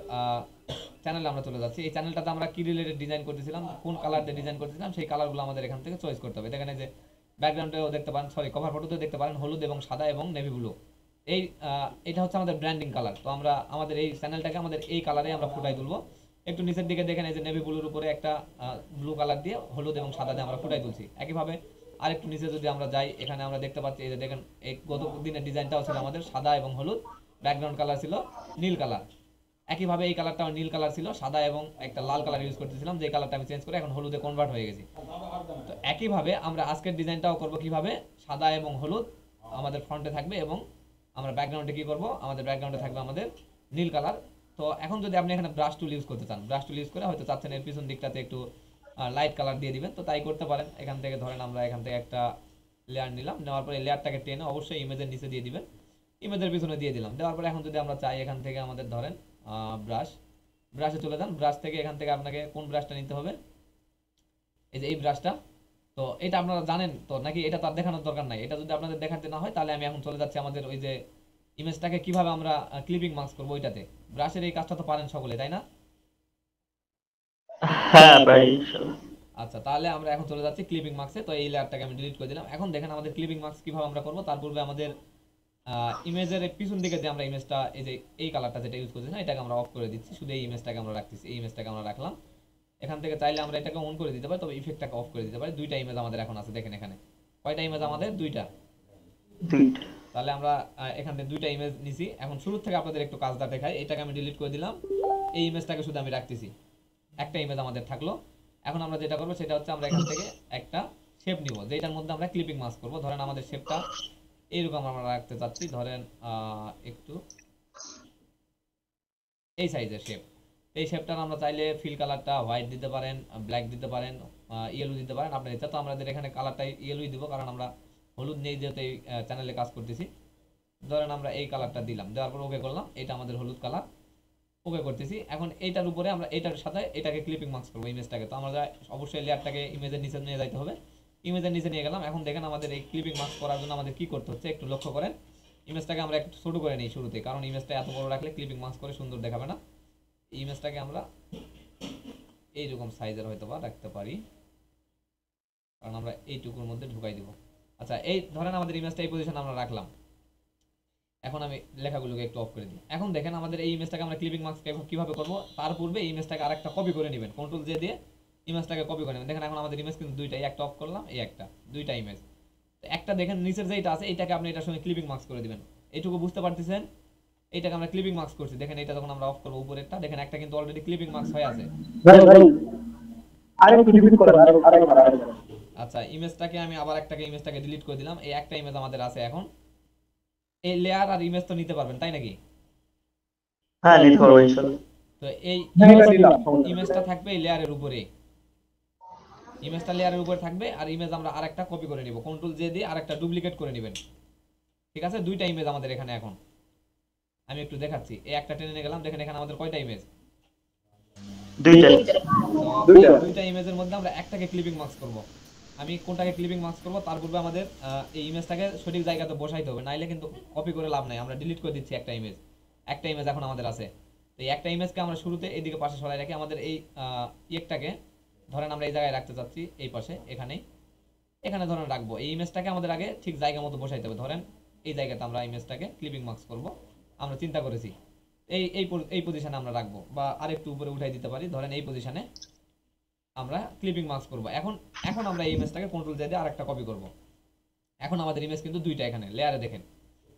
চ্যানেলে আমরা চলে যাচ্ছি। এই চ্যানেলটাতে আমরা কি রিলেটেড ডিজাইন করতেছিলাম, কোন কালার দিয়ে ডিজাইন করতেছিলাম, সেই কালারগুলো আমাদের এখান থেকে চয়েস করতে হবে। দেখেন এই যে ব্যাকগ্রাউন্ডেও দেখতে পারেন, সরি কভার ফটোতেও দেখতে পারেন হলুদ এবং সাদা এবং নেভি ব্লু। এটা হচ্ছে আমাদের ব্র্যান্ডিং কালার। তো আমরা আমাদের এই চ্যানেলটাকে আমাদের এই কালারে আমরা ফুটাই তুলবো। একটু নিচের দিকে দেখেন এই যে নেভি ব্লুর উপরে একটা ব্লু কালার দিয়ে হলুদ এবং সাদা দিয়ে আমরা ফুটাই তুলছি। একইভাবে আরেকটু নিচে যদি আমরা যাই, এখানে আমরা দেখতে পাচ্ছি এই যে দেখেন এই গত দিনের ডিজাইনটাও ছিল আমাদের সাদা এবং হলুদ, ব্যাকগ্রাউন্ড কালার ছিল নীল কালার। একইভাবে এই কালারটাও নীল কালার ছিল, সাদা এবং একটা লাল কালার ইউজ করতেছিলাম, যে কালারটা আমি চেঞ্জ করে এখন হলুদে কনভার্ট হয়ে গেছি। তো একইভাবে আমরা আজকের ডিজাইনটাও করব কিভাবে, সাদা এবং হলুদ আমাদের ফ্রন্টে থাকবে এবং আমরা ব্যাকগ্রাউন্ডে কি করব, আমাদের ব্যাকগ্রাউন্ডে থাকবে আমাদের নীল কালার। তো এখন যদি আপনি এখানে ব্রাশ টুল ইউজ করতে চান, ব্রাশ টুল ইউজ করে হয়তো চাচ্ছেন এর পিছন দিকটাতে একটু লাইট কালার দিয়ে দিবেন, তো তাই করতে পারেন। এখান থেকে ধরেন আমরা এখান থেকে একটা লেয়ার নিলাম, নেওয়ার পরে লেয়ারটাকে টেনে অবশ্যই ইমেজের নিচে দিয়ে দিবেন, ইমেজের পিছনে দিয়ে দিলাম। দেওয়ার পরে এখন যদি আমরা চাই এখান থেকে আমাদের ধরেন ব্রাশে চলে যান। ব্রাশ থেকে এখান থেকে আপনাকে কোন ব্রাশটা নিতে হবে, এই যে এই ব্রাশটা। তো এটা আপনারা জানেন তো নাকি, এটা তার দেখানোর দরকার নাই। এটা যদি আপনাদের দেখাতে না হয় তাহলে আমি এখন চলে যাচ্ছি আমাদের ওই যে ইমেজটাকে কিভাবে আমরা ক্লিপিং মার্কস করবো ওইটাতে। ব্রাশের এই কাজটা তো পারেন সকলে, তাই না? হ্যাঁ ভাই। আচ্ছা, তাহলে আমরা এখন চলে যাচ্ছি ক্লিপিং মার্কসে। তো এই লেয়ারটাকে আমি ডিলিট করে দিলাম। এখন দেখেন আমাদের ক্লিপিং মার্কস কিভাবে আমরা করবো। তার পূর্বে আমাদের ইমেজের পিছন দিকে যে আমরা ইমেজটা এই যে এই কালারটা যেটা ইউজ করছি না, এটাকে আমরা অফ করে দিচ্ছি, শুধু এই ইমেজটাকে আমরা রাখতেছি। এই ইমেজটাকে আমরা রাখলাম। এখান থেকে চাইলে আমরা এটাকে অন করে দিতে পারি, তবে ইফেক্টটাকে অফ করে দিতে পারি। দুইটা ইমেজ আমাদের এখন আছে, দেখেন এখানে কয়টা ইমেজ আমাদের, দুইটা। তাহলে আমরা এখান থেকে দুইটা ইমেজ নিছি। এখন শুরু থেকে আপনাদের একটু কাজটা দেখাই। এটাকে আমি ডিলিট করে দিলাম, এই ইমেজটাকে শুধু আমি রাখতেছি, একটা ইমেজ আমাদের থাকলো। এখন আমরা যেটা করবো সেটা হচ্ছে আমরা এখান থেকে একটা শেপ নিব, যেটার মধ্যে আমরা ক্লিপিং মাস্ক করবো। ধরেন আমাদের শেপটা এইরকম আমরা রাখতে চাচ্ছি, ধরেন একটু এই সাইজের শেপ। এই শেপটার আমরা চাইলে ফিল কালারটা হোয়াইট দিতে পারেন, ব্ল্যাক দিতে পারেন, ইয়েলো দিতে পারেন, আপনার ইচ্ছা। তো আমাদের এখানে কালারটা ইয়েলোই দিব, কারণ আমরা হলুদ নেই যেহেতু এই চ্যানেলে কাজ করতেছি। ধরেন আমরা এই কালারটা দিলাম, দেওয়ার পর ওকে করলাম, এটা আমাদের হলুদ কালার, ওকে করতেছি। এখন এইটার উপরে আমরা এটার সাথে এটাকে ক্লিপিং মার্কস করবো ইমেজটাকে। তো আমরা অবশ্যই লেয়ারটাকে ইমেজের নিচে নিয়ে যাইতে হবে, ইমেজের নিচে নিয়ে গেলাম। এখন দেখেন আমাদের এই ক্লিপিং মার্কস করার জন্য আমাদের কি করতে হচ্ছে একটু লক্ষ্য করেন। ইমেজটাকে আমরা একটু ছোট করে নিই শুরুতে, কারণ ইমেজটা এত বড় রাখলে ক্লিপিং মার্কস করে সুন্দর দেখাবে না। ইমেজটাকে আমরা এইরকম সাইজের হয়তো বা রাখতে পারি, কারণ আমরা এইটুকুর মধ্যে ঢুকাই দিব। আচ্ছা, এই ধরেন আমাদের ইমেজটা এই পজিশনে আমরা রাখলাম। এখন আমি লেখাগুলোকে একটু অফ করে দিই। এখন দেখেন আমাদের এই ইমেজটাকে আমরা ক্লিপিং মার্কস কিভাবে করব, তার পূর্বে এই ইমেজটাকে আরেকটা কপি করে নেবেন, কন্ট্রোল জে দিয়ে ইমেজটাকে কপি করে নেবেন। দেখেন এখন আমাদের ইমেজ কিন্তু দুইটা, একটা অফ করলাম, এই একটা, দুইটা ইমেজ। একটা দেখেন নিচের যেটা আছে এটাকে আপনি এটার সঙ্গে ক্লিপিং মার্কস করে দিবেন। এইটুকু বুঝতে পারতেছেন? এইটাকে আমরা ক্লিপিং মার্কস করছি, দেখেন এটা যখন আমরা অফ করব উপরেরটা, দেখেন একটা কিন্তু অলরেডি ক্লিপিং মার্কস হয়ে আছে। আচ্ছা, ইমেজটাকে আমি আবার ইমেজটাকে ডিলিট করে দিলাম। এই একটা ইমেজ আমাদের আছে। এখন এই লেয়ার আর ইমেজ তো নিতে পারবেন, তাই নাকি? হ্যাঁ, নিতে পারবো ইনশাআল্লাহ। তো এই ইমেজটা থাকবে এই লেয়ারের উপরে, ইমেজটা লেয়ারের উপরে থাকবে। আর ইমেজ আমরা আরেকটা কপি করে নিব, কন্ট্রোল জে দিয়ে আরেকটা ডুপ্লিকেট করে নেবেন। ঠিক আছে, দুইটা ইমেজ আমাদের এখানে। এখন আমি একটু দেখাচ্ছি, এই একটা টেনে নিয়ে গেলাম, দেখেন এখানে আমাদের কয়টা ইমেজ, দুইটা ইমেজের মধ্যে আমরা একটাকে ক্লিপিং মার্কস করব। আমি কোনটাকে ক্লিপিং মার্কস করব তার পূর্বে আমাদের এই ইমেজটাকে সঠিক জায়গাতে বসাইতে হবে, নাইলে কিন্তু কপি করে লাভ নাই। আমরা ডিলিট করে দিচ্ছি একটা ইমেজ এখন আমাদের আছে। তো এই একটা ইমেজকে আমরা শুরুতে এইদিকে পাশে সরাই রাখি। আমাদের এই একটাকে ধরেন আমরা এই জায়গায় রাখতে চাচ্ছি, এই পাশে এখানে ধরেন রাখবো। এই ইমেজটাকে আমাদের আগে ঠিক জায়গা মতো বসাইতে হবে। ধরেন এই জায়গাতে আমরা ইমেজটাকে ক্লিপিং মার্কস করব, আমরা চিন্তা করেছি এই পজিশনে আমরা রাখবো, বা আরেকটু উপরে উঠাই দিতে পারি। ধরেন এই পজিশনে আমরা ক্লিপিং মার্কস করব। এখন আমরা এই ইমেজটাকে কন্ট্রোল জে দিয়ে আরেকটা কপি করব। এখন আমাদের ইমেজ কিন্তু দুইটা, এখানে লেয়ারে দেখেন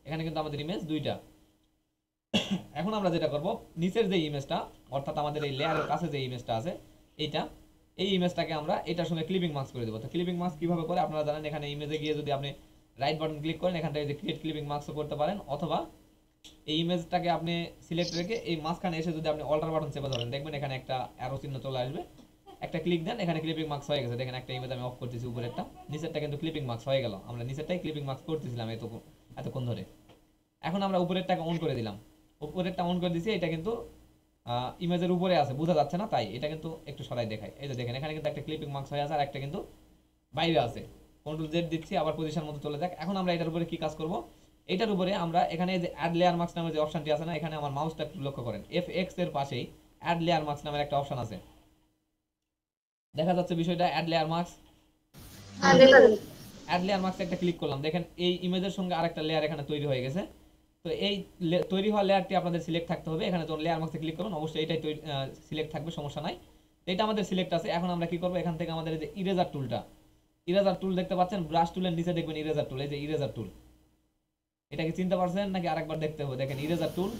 এখানে কিন্তু আমাদের ইমেজ দুইটা। এখন আমরা যেটা করব, নিচের যে ইমেজটা অর্থাৎ আমাদের এই লেয়ারের কাছে যে ইমেজটা আছে এই ইমেজটাকে আমরা এটার সঙ্গে ক্লিপিং মার্কস করে দেব। তো ক্লিপিং মার্কস কিভাবে করে আপনারা জানেন, এখানে ইমেজে গিয়ে যদি আপনি রাইট বাটন ক্লিক করেন, এখান থেকে যে ক্রিয়েট ক্লিপিং মার্কসও করতে পারেন, অথবা এই ইমেজটাকে আপনি সিলেক্ট রেখে এই মাঝখানে এসে যদি আপনি অল্টার বাটন চেপে ধরেন দেখবেন এখানে একটা অ্যারো চিহ্ন চলে আসবে, একটা ক্লিক দেন, এখানে ক্লিপিং মার্কস হয়ে গেছে। দেখেন একটা ইমেজ আমি অফ করতেছি উপরেরটা, নিচেরটা কিন্তু ক্লিপিং মার্কস হয়ে গেল। আমরা নিচেরটাই ক্লিপিং মার্কস করতেছিলাম এতক্ষণ ধরে। এখন আমরা উপরেরটাকে অন করে দিলাম, উপরেরটা অন করে দিছি, এটা কিন্তু ইমেজের উপরে আছে, বোঝা যাচ্ছে না, তাই এটা কিন্তু একটু সরাই দেখাই। এই যে দেখেন এখানে কিন্তু একটা ক্লিপিং মার্কস হয়ে আছে আর একটা কিন্তু বাইরে আছে। কন্ট্রোল জেড দিচ্ছি, আবার পজিশন মতো চলে যাক। এখন আমরা এটার উপরে কি কাজ করব, এটার উপরে আমরা এখানে যে অ্যাড লেয়ার মার্কস নামের যে অপশনটি আছে না, এখানে আমার মাউসটা একটু লক্ষ্য করেন, FX এর পাশেই অ্যাড লেয়ার মার্কস নামের একটা অপশন আছে, দেখা যাচ্ছে বিষয়টা? অ্যাড লেয়ার মার্কস, হ্যাঁ দেখা যাচ্ছে। অ্যাড লেয়ার মার্কসে একটা ক্লিক করলাম, দেখেন এই ইমেজের সঙ্গে আরেকটা লেয়ার এখানে তৈরি হয়ে গেছে। তো এই তৈরি হওয়া লেয়ারটি আপনাদের সিলেক্ট থাকতে হবে। এখানে যখন লেয়ার মার্কসে ক্লিক করুন অবশ্যই এটাই সিলেক্ট থাকবে, সমস্যা নাই। এটা আমাদের সিলেক্ট আছে। এখন আমরা কি করব, এখান থেকে আমাদের এই যে ইরেজার টুলটা, ইরেজার টুল দেখতে পাচ্ছেন, ব্রাশ টুলের নিচে দেখবেন ইরেজার টুল, এই যে ইরেজার টুল, এটা কি চিনতে পারছেন নাকি আরেকবার দেখতে হবে? দেখেন ইরেজার টুল,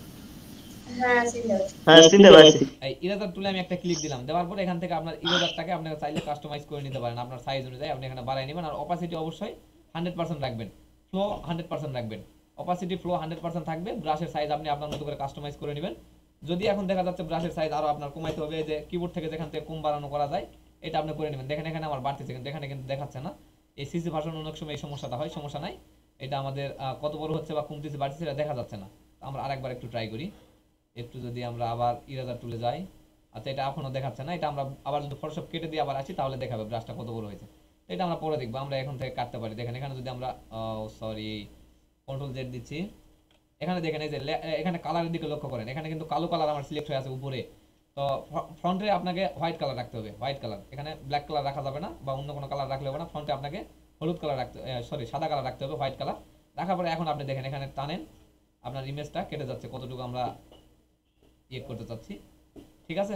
হ্যাঁ চিন্তা করছি। হ্যাঁ চিনতে পারছি। এই ইরেজার টুলে আমি একটা ক্লিক দিলাম, দেওয়ার পরে এখান থেকে আপনার ইরেজারটাকে আপনারা চাইলে কাস্টমাইজ করে নিতে পারেন আপনার সাইজ অনুযায়ী। আপনি এখানে বাড়াই নেবেন, আর অপাসিটি অবশ্যই 100% রাখবেন, ফ্লো 100% রাখবেন। অপাসিটি ফ্লো 100% থাকবে। ব্রাশের সাইজ আপনি আপনার মতো করে কাস্টমাইজ করে নেবেন। যদি এখন দেখা যাচ্ছে ব্রাশের সাইজ আরো আপনার কমাইতে হবে, যে কিবোর্ড থেকে যেখান থেকে কম বাড়ানো করা যায় এটা আপনি করে নেবেন। দেখেন এখানে আমার বাড়তেছে কিন্তু এখানে কিন্তু দেখাচ্ছে না। এই সিসি ভার্সন অনেক সময় এই সমস্যাটা হয়, সমস্যা নাই। এটা আমাদের কত বড় হচ্ছে বা কমতেছে বাড়তেছে এটা দেখা যাচ্ছে না। আমরা আরেকবার একটু ট্রাই করি, একটু যদি আমরা আবার ইরেজার টুলে যাই, আচ্ছা এটা এখনো দেখাচ্ছে না। এটা আমরা আবার যদি ফটোশপ কেটে দিয়ে আবার আসি তাহলে দেখাবে ব্রাশটা কত বড় হয়েছে। এটা আমরা পরে দেখবো, আমরা এখন থেকে কাটতে পারি। দেখেন এখানে যদি আমরা সরি কন্ট্রোল জেড দিচ্ছি, এখানে দেখেন এই যে এখানে কালারের দিকে লক্ষ্য করেন, এখানে কিন্তু কালো কালার আমার সিলেক্ট হয়ে আছে উপরে। তো ফ্রন্টে আপনাকে হোয়াইট কালার রাখতে হবে, হোয়াইট কালার, এখানে ব্ল্যাক কালার রাখা যাবে না বা অন্য কোনো কালার রাখলে হবে না। ফ্রন্টে আপনাকে হলুদ কালার রাখতে, সরি সাদা কালার রাখতে হবে, হোয়াইট কালার রাখার পরে এখন আপনি দেখেন এখানে টানেন, আপনার ইমেজটা কেটে যাচ্ছে কতটুকু আমরা ইয়ে করতে চাচ্ছি। ঠিক আছে,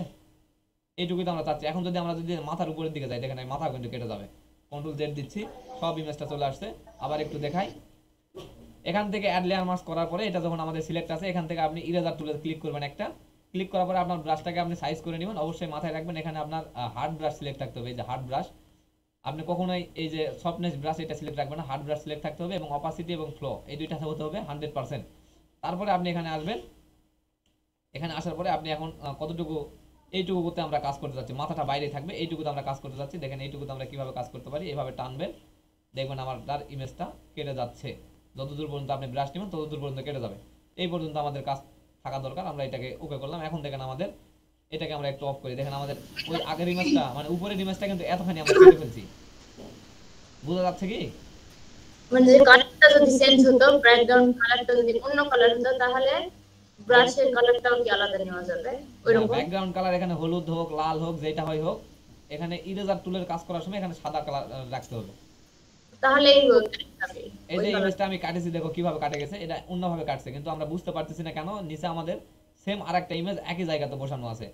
এইটুকুই তো আমরা চাচ্ছি। এখন যদি আমরা যদি মাথার উপরের দিকে যাই, দেখেন এই মাথা কিন্তু কেটে যাবে। কন্ট্রোল জেড দিচ্ছি, সব ইমেজটা চলে আসছে। আবার একটু দেখাই, এখান থেকে অ্যাড লেয়ার মার্কস করার পরে এটা যখন আমাদের সিলেক্ট আছে, এখান থেকে আপনি ইরেজার টুলে ক্লিক করবেন একটা, ক্লিক করার পরে আপনার ব্রাশটাকে আপনি সাইজ করে নেবেন। অবশ্যই মাথায় রাখবেন এখানে আপনার হার্ড ব্রাশ সিলেক্ট থাকতে হবে, এই যে হার্ড ব্রাশ। আপনি কখনোই এই যে সফটনেস ব্রাশ এটা সিলেক্ট রাখবেন না, হার্ড ব্রাশ সিলেক্ট থাকতে হবে এবং অপাসিটি এবং ফ্লো এই দুইটা হতে হবে 100%। তারপরে আপনি এখানে আসবেন, এখানে আসার পরে আপনি এখন কতটুকু, এইটুকুতে আমরা কাজ করতে যাচ্ছি, মাথাটা বাইরে থাকবে, এইটুকুতে আমরা কাজ করতে যাচ্ছি। দেখেন এইটুকুতে আমরা কিভাবে কাজ করতে পারি, এইভাবে টানবেন, দেখবেন আমার তার ইমেজটা কেটে যাচ্ছে। যতদূর পর্যন্ত আপনি ব্রাশ নেবেন ততদূর পর্যন্ত কেটে যাবে। এই পর্যন্ত আমাদের কাজ থাকা দরকার। আমরা এটাকে ওকে করলাম। এখন দেখেন আমাদের এটাকে আমরা একটু অফ করি, দেখেন আমাদের ওই আগের ইমেজটা মানে উপরের ইমেজটা কিন্তু এতখানি আমরা কেটে ফেলছি, বোঝা যাচ্ছে কি? মানে যে কালারটা যদি চেঞ্জ হতো, ব্যাকগ্রাউন্ড কালারটা যদি অন্য কালার হতো তাহলে ব্রাশের কালারটাও কি আলাদা নেওয়া যাবে ওইরকম? ব্যাকগ্রাউন্ড কালার এখানে হলুদ হোক, লাল হোক, যেটা হয় হোক, এখানে ইরেজার টুলের কাজ করার সময় এখানে সাদা কালার রাখতে হবে। তাহলে এই যে ইমেজটা আমি কাটেছি, দেখো কিভাবে কাটে গেছে, এটা অন্যভাবে কাটছে কিন্তু আমরা বুঝতে পারতেছি না কেন। নিচে আমাদের সেম আরেকটা ইমেজ একই জায়গাতে বসানো আছে।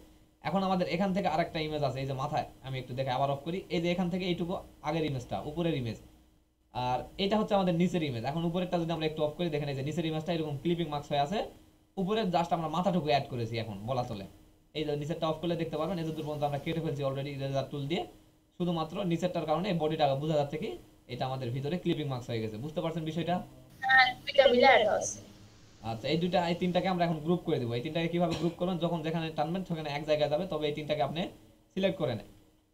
এখন আমাদের এখান থেকে আরেকটা ইমেজ আছে, এই যে মাথায় আমি একটু দেখে আবার অফ করি, এই যে এখান থেকে এইটুকু আগের ইমেজটা উপরের ইমেজ, আর এটা হচ্ছে আমাদের নিচের ইমেজ। এখন উপরেরটা যদি আমরা একটু অফ করি, দেখেন এই যে নিচের ইমেজটা এরকম ক্লিপিং মার্কস হয়ে আছে, উপরের জাস্ট আমরা মাথাটুকু অ্যাড করেছি এখন বলা চলে। এই যে নিচেরটা অফ করলে দেখতে পারবেন এই যে দূর পর্যন্ত আমরা কেটে ফেলছি অলরেডি ইরেজার টুল দিয়ে। শুধুমাত্র নিচেরটার কারণে এই বডিটা বোঝা যাচ্ছে কি এটা আমাদের ভিতরে ক্লিপিং মার্কস হয়ে গেছে। বুঝতে পারছেন বিষয়টা? হ্যাঁ দুইটা মিলে অ্যাড আছে। আচ্ছা এই দুইটা, এই তিনটাকে আমরা এখন গ্রুপ করে দেবো। এই তিনটাকে কিভাবে গ্রুপ করবেন, যখন যেখানে টানবেন সেখানে এক জায়গায় যাবে, তবে এই তিনটাকে আপনি সিলেক্ট করে নেন।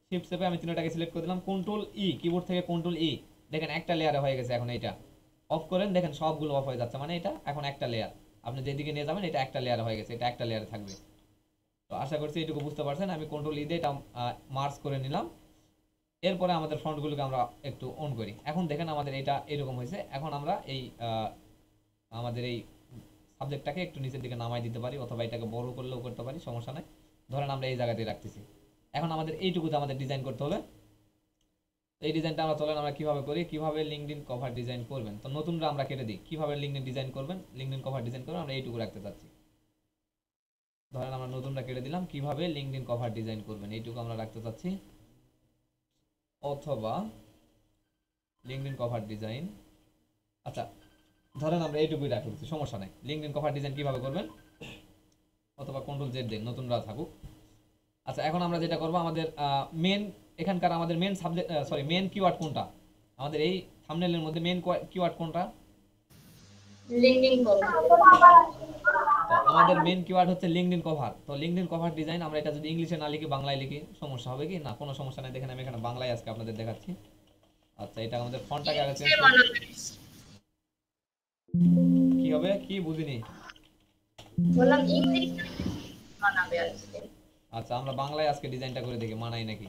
শিফট চেপে আমি তিনটাকে সিলেক্ট করে দিলাম, কন্ট্রোল ই, কিবোর্ড থেকে কন্ট্রোল ই, দেখেন একটা লেয়ারে হয়ে গেছে। এখন এটা অফ করেন, দেখেন সবগুলো অফ হয়ে যাচ্ছে, মানে এটা এখন একটা লেয়ার। আপনি যেদিকে নিয়ে যাবেন এটা একটা লেয়ার হয়ে গেছে, এটা একটা লেয়ারে থাকবে। তো আশা করছি এইটুকু বুঝতে পারছেন। আমি কন্ট্রোল ই দিয়ে এটা মার্জ করে নিলাম। এরপরে আমাদের ফন্টগুলোকে আমরা একটু অন করি। এখন দেখেন আমাদের এটা এরকম হয়েছে। এখন আমরা এই আমাদের এই সাবজেক্টটাকে একটু নিচের দিকে নামাই দিতে পারি, অথবা এটাকে বড় করলেও করতে পারি, সমস্যা নাই। ধরেন আমরা এই জায়গাতে রাখতেছি। এখন আমাদের এইটুকুতে আমাদের ডিজাইন করতে হবে। এই ডিজাইনটা আমরা চলেন আমরা কিভাবে করি, কিভাবে লিঙ্কডইন কভার ডিজাইন করবেন। তো নতুনরা আমরা কেটে দিই, কিভাবে লিঙ্কডইন ডিজাইন করবেন, লিঙ্কডইন কভার ডিজাইন করবেন, আমরা এইটুকু রাখতে চাচ্ছি। ধরেন আমরা নতুনরা কেটে দিলাম, কিভাবে লিঙ্কডইন কভার ডিজাইন করবেন এইটুকু আমরা রাখতে চাচ্ছি, অথবা লিঙ্কডইন কভার ডিজাইন। আচ্ছা ধরেন আমরা এইটুকুই রাখছি, সমস্যা নাই। লিঙ্কডইন কভার ডিজাইন কিভাবে করবেন, অথবা কন্ট্রোল জেড দেন, নতুনরা থাকুক। আচ্ছা এখন আমরা যেটা করব, আমাদের মেন এখানকার আমাদের মেন সাবজেক্ট মেন কিওয়ার্ড কোনটা, আমাদের এই থাম্বনেলের মধ্যে মেন কিওয়ার্ড কোনটা? LinkedIn cover. তো আমাদের মেন কিওয়ার্ড হচ্ছে লিঙ্কডইন কভার। তো লিঙ্কডইন কভার ডিজাইন আমরা এটা যদি ইংলিশে না লিখি বাংলায় লিখি সমস্যা হবে কি না? কোনো সমস্যা নাই, দেখেন আমি এখানে বাংলায় আজকে আপনাদের দেখাচ্ছি। আচ্ছা, এটা আমাদের ফন্টটাকে আগে চেঞ্জ করি। কি হবে কি বুঝিনি? বললাম ইংলিশ বানাবে আজকে। আচ্ছা, আমরা বাংলায় আজকে ডিজাইনটা করে দেখি মানাই নাকি।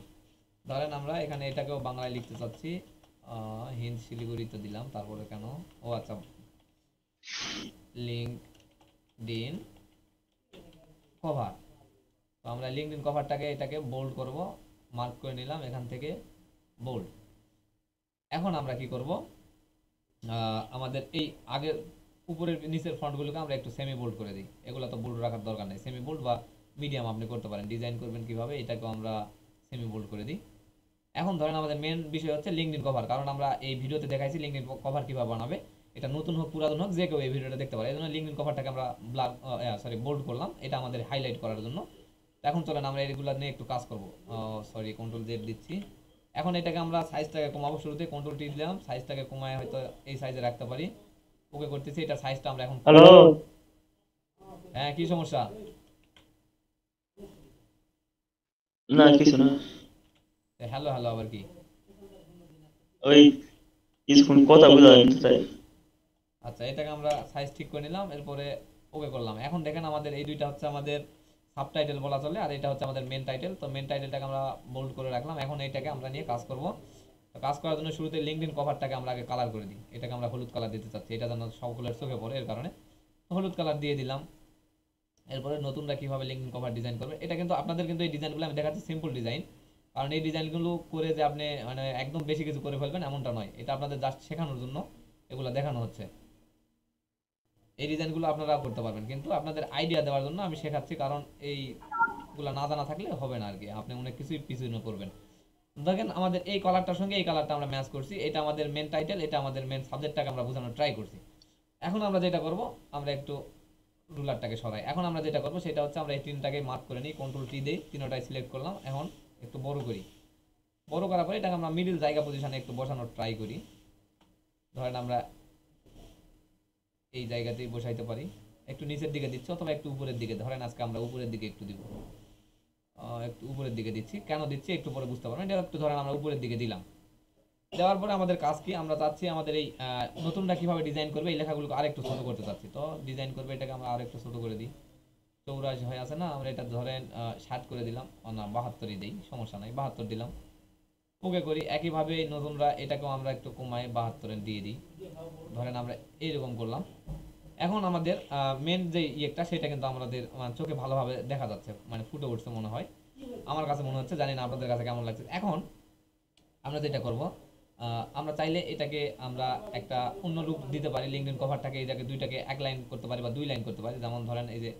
ধরেন আমরা এখানে এটাকেও বাংলায় লিখতে চাচ্ছি। হিন্দ শিলিগুড়ি তো দিলাম, তারপরে কেন ও আচ্ছা লিঙ্কডইন কভার। তো আমরা লিঙ্কডইন কভারটাকে এটাকে বোল্ড করব, মার্ক করে নিলাম এখান থেকে বোল্ড। এখন আমরা কি করব, আমাদের এই আগের উপরের নিচের ফন্টগুলোকে আমরা একটু সেমি বোল্ড করে দিই। এগুলো তো বোল্ড রাখার দরকার নেই, সেমি বোল্ড বা মিডিয়াম আপনি করতে পারেন। ডিজাইন করবেন কিভাবে এটাকেও আমরা সেমি বোল্ড করে দিই। এখন ধরেন আমাদের মেন বিষয় হচ্ছে লিঙ্কডইন কভার, কারণ আমরা এই ভিডিওতে দেখাইছি লিঙ্কডইন কভার কিভাবে বানাবে। এটা নতুন হোক পুরাতন হোক যে কেউ এই ভিডিওটা দেখতে পারে। এই জন্য লিঙ্কডইন কভারটাকে আমরা বোল্ড করলাম, এটা আমাদের হাইলাইট করার জন্য। এখন চলেন আমরা এগুলো নিয়ে একটু কাজ করব। কন্ট্রোল জেড দিচ্ছি। এখন এটাকে আমরা সাইজটাকে কমাবো, শুরুতে কন্ট্রোল টি দিলাম, সাইজটাকে কমায় হয়তো এই সাইজে রাখতে পারি। ওকে করতেছি, এটা সাইজটা আমরা এখন। হ্যালো, হ্যাঁ কি সমস্যা? না কিছু না, হ্যালো হ্যালো আবার কি? ওই কিছুক্ষণ কথা বোঝা যাচ্ছে তাই। আচ্ছা, এটাকে আমরা সাইজ ঠিক করে নিলাম, এরপরে ওকে করলাম। এখন দেখেন আমাদের এই দুইটা হচ্ছে আমাদের সাবটাইটেল বলা চলে, আর এটা হচ্ছে আমাদের মেন টাইটেল। তো মেন টাইটেলটাকে আমরা বোল্ড করে রাখলাম। এখন এইটাকে আমরা নিয়ে কাজ করব। তো কাজ করার জন্য শুরুতে লিঙ্কডইন কভারটাকে আমরা আগে কালার করে দিই। এটাকে আমরা হলুদ কালার দিতে চাচ্ছি, এটা যেন সকলের চোখে পড়ে, এর কারণে হলুদ কালার দিয়ে দিলাম। এরপরে নতুনরা কিভাবে লিঙ্কডইন কভার ডিজাইন করবে, এটা কিন্তু আপনাদের কিন্তু এই ডিজাইনগুলো আমি দেখাচ্ছি সিম্পল ডিজাইন। কারণ এই ডিজাইনগুলো করে যে আপনি মানে একদম বেশি কিছু করে ফেলবেন এমনটা নয়, এটা আপনাদের জাস্ট শেখানোর জন্য এগুলো দেখানো হচ্ছে। এই ডিজাইনগুলো আপনারা করতে পারবেন, কিন্তু আপনাদের আইডিয়া দেওয়ার জন্য আমি শেখাচ্ছি, কারণ এইগুলো না জানা থাকলে হবে না আর কি, আপনি অনেক কিছুই পিছনে করবেন। দেখেন আমাদের এই কালারটার সঙ্গে এই কালারটা আমরা ম্যাচ করছি, এটা আমাদের মেন টাইটেল, এটা আমাদের মেন সাবজেক্টটাকে আমরা বোঝানোর ট্রাই করছি। এখন আমরা যেটা করব, আমরা একটু রুলারটাকে সরাই। এখন আমরা যেটা করব সেটা হচ্ছে আমরা এই তিনটাকে মার্ক করে নিই, কন্ট্রোল টি দেই, তিনটাই সিলেক্ট করলাম। এখন একটু বড় করি, বড় করার পরে এটাকে আমরা মিডল জায়গা পজিশনে একটু বসানোর ট্রাই করি। ধরেন আমরা এই জায়গাতেই বসাইতে পারি, একটু নিচের দিকে দিচ্ছি অথবা একটু উপরের দিকে। ধরেন আজকে আমরা উপরের দিকে একটু দিব, একটু উপরের দিকে দিচ্ছি। কেন দিচ্ছি একটু পরে বুঝতে পারবেন। এটা একটু ধরেন আমরা উপরের দিকে দিলাম। দেওয়ার পরে আমাদের কাজ কি, আমরা চাচ্ছি আমাদের এই নতুনটা কিভাবে ডিজাইন করবে এই লেখাগুলোকে আরেকটু ছোট করতে চাচ্ছি। তো ডিজাইন করবে, এটাকে আমরা আরেকটু ছোট করে দিই। 84 হয়ে আছে না, আমরা এটা ধরেন 60 করে দিলাম, না 72ই দিই, সমস্যা নাই, 72 দিলাম। ওকে করি। একইভাবে নতুনরা এটাকেও আমরা একটু কমায় 72 দিয়ে দিই। ধরেন আমরা এইরকম করলাম। এখন আমাদের মেন যে ইয়েটা সেটা কিন্তু আমাদের চোখে ভালোভাবে দেখা যাচ্ছে, মানে ফুটে উঠছে মনে হয়, আমার কাছে মনে হচ্ছে, জানি না আপনাদের কাছে কেমন লাগছে। এখন আমরা যেটা করব, আমরা চাইলে এটাকে আমরা একটা অন্য রূপ দিতে পারি। লিঙ্কডইন কভারটাকে এটাকে দুইটাকে এক লাইন করতে পারি বা দুই লাইন করতে পারি। যেমন ধরেন এই যে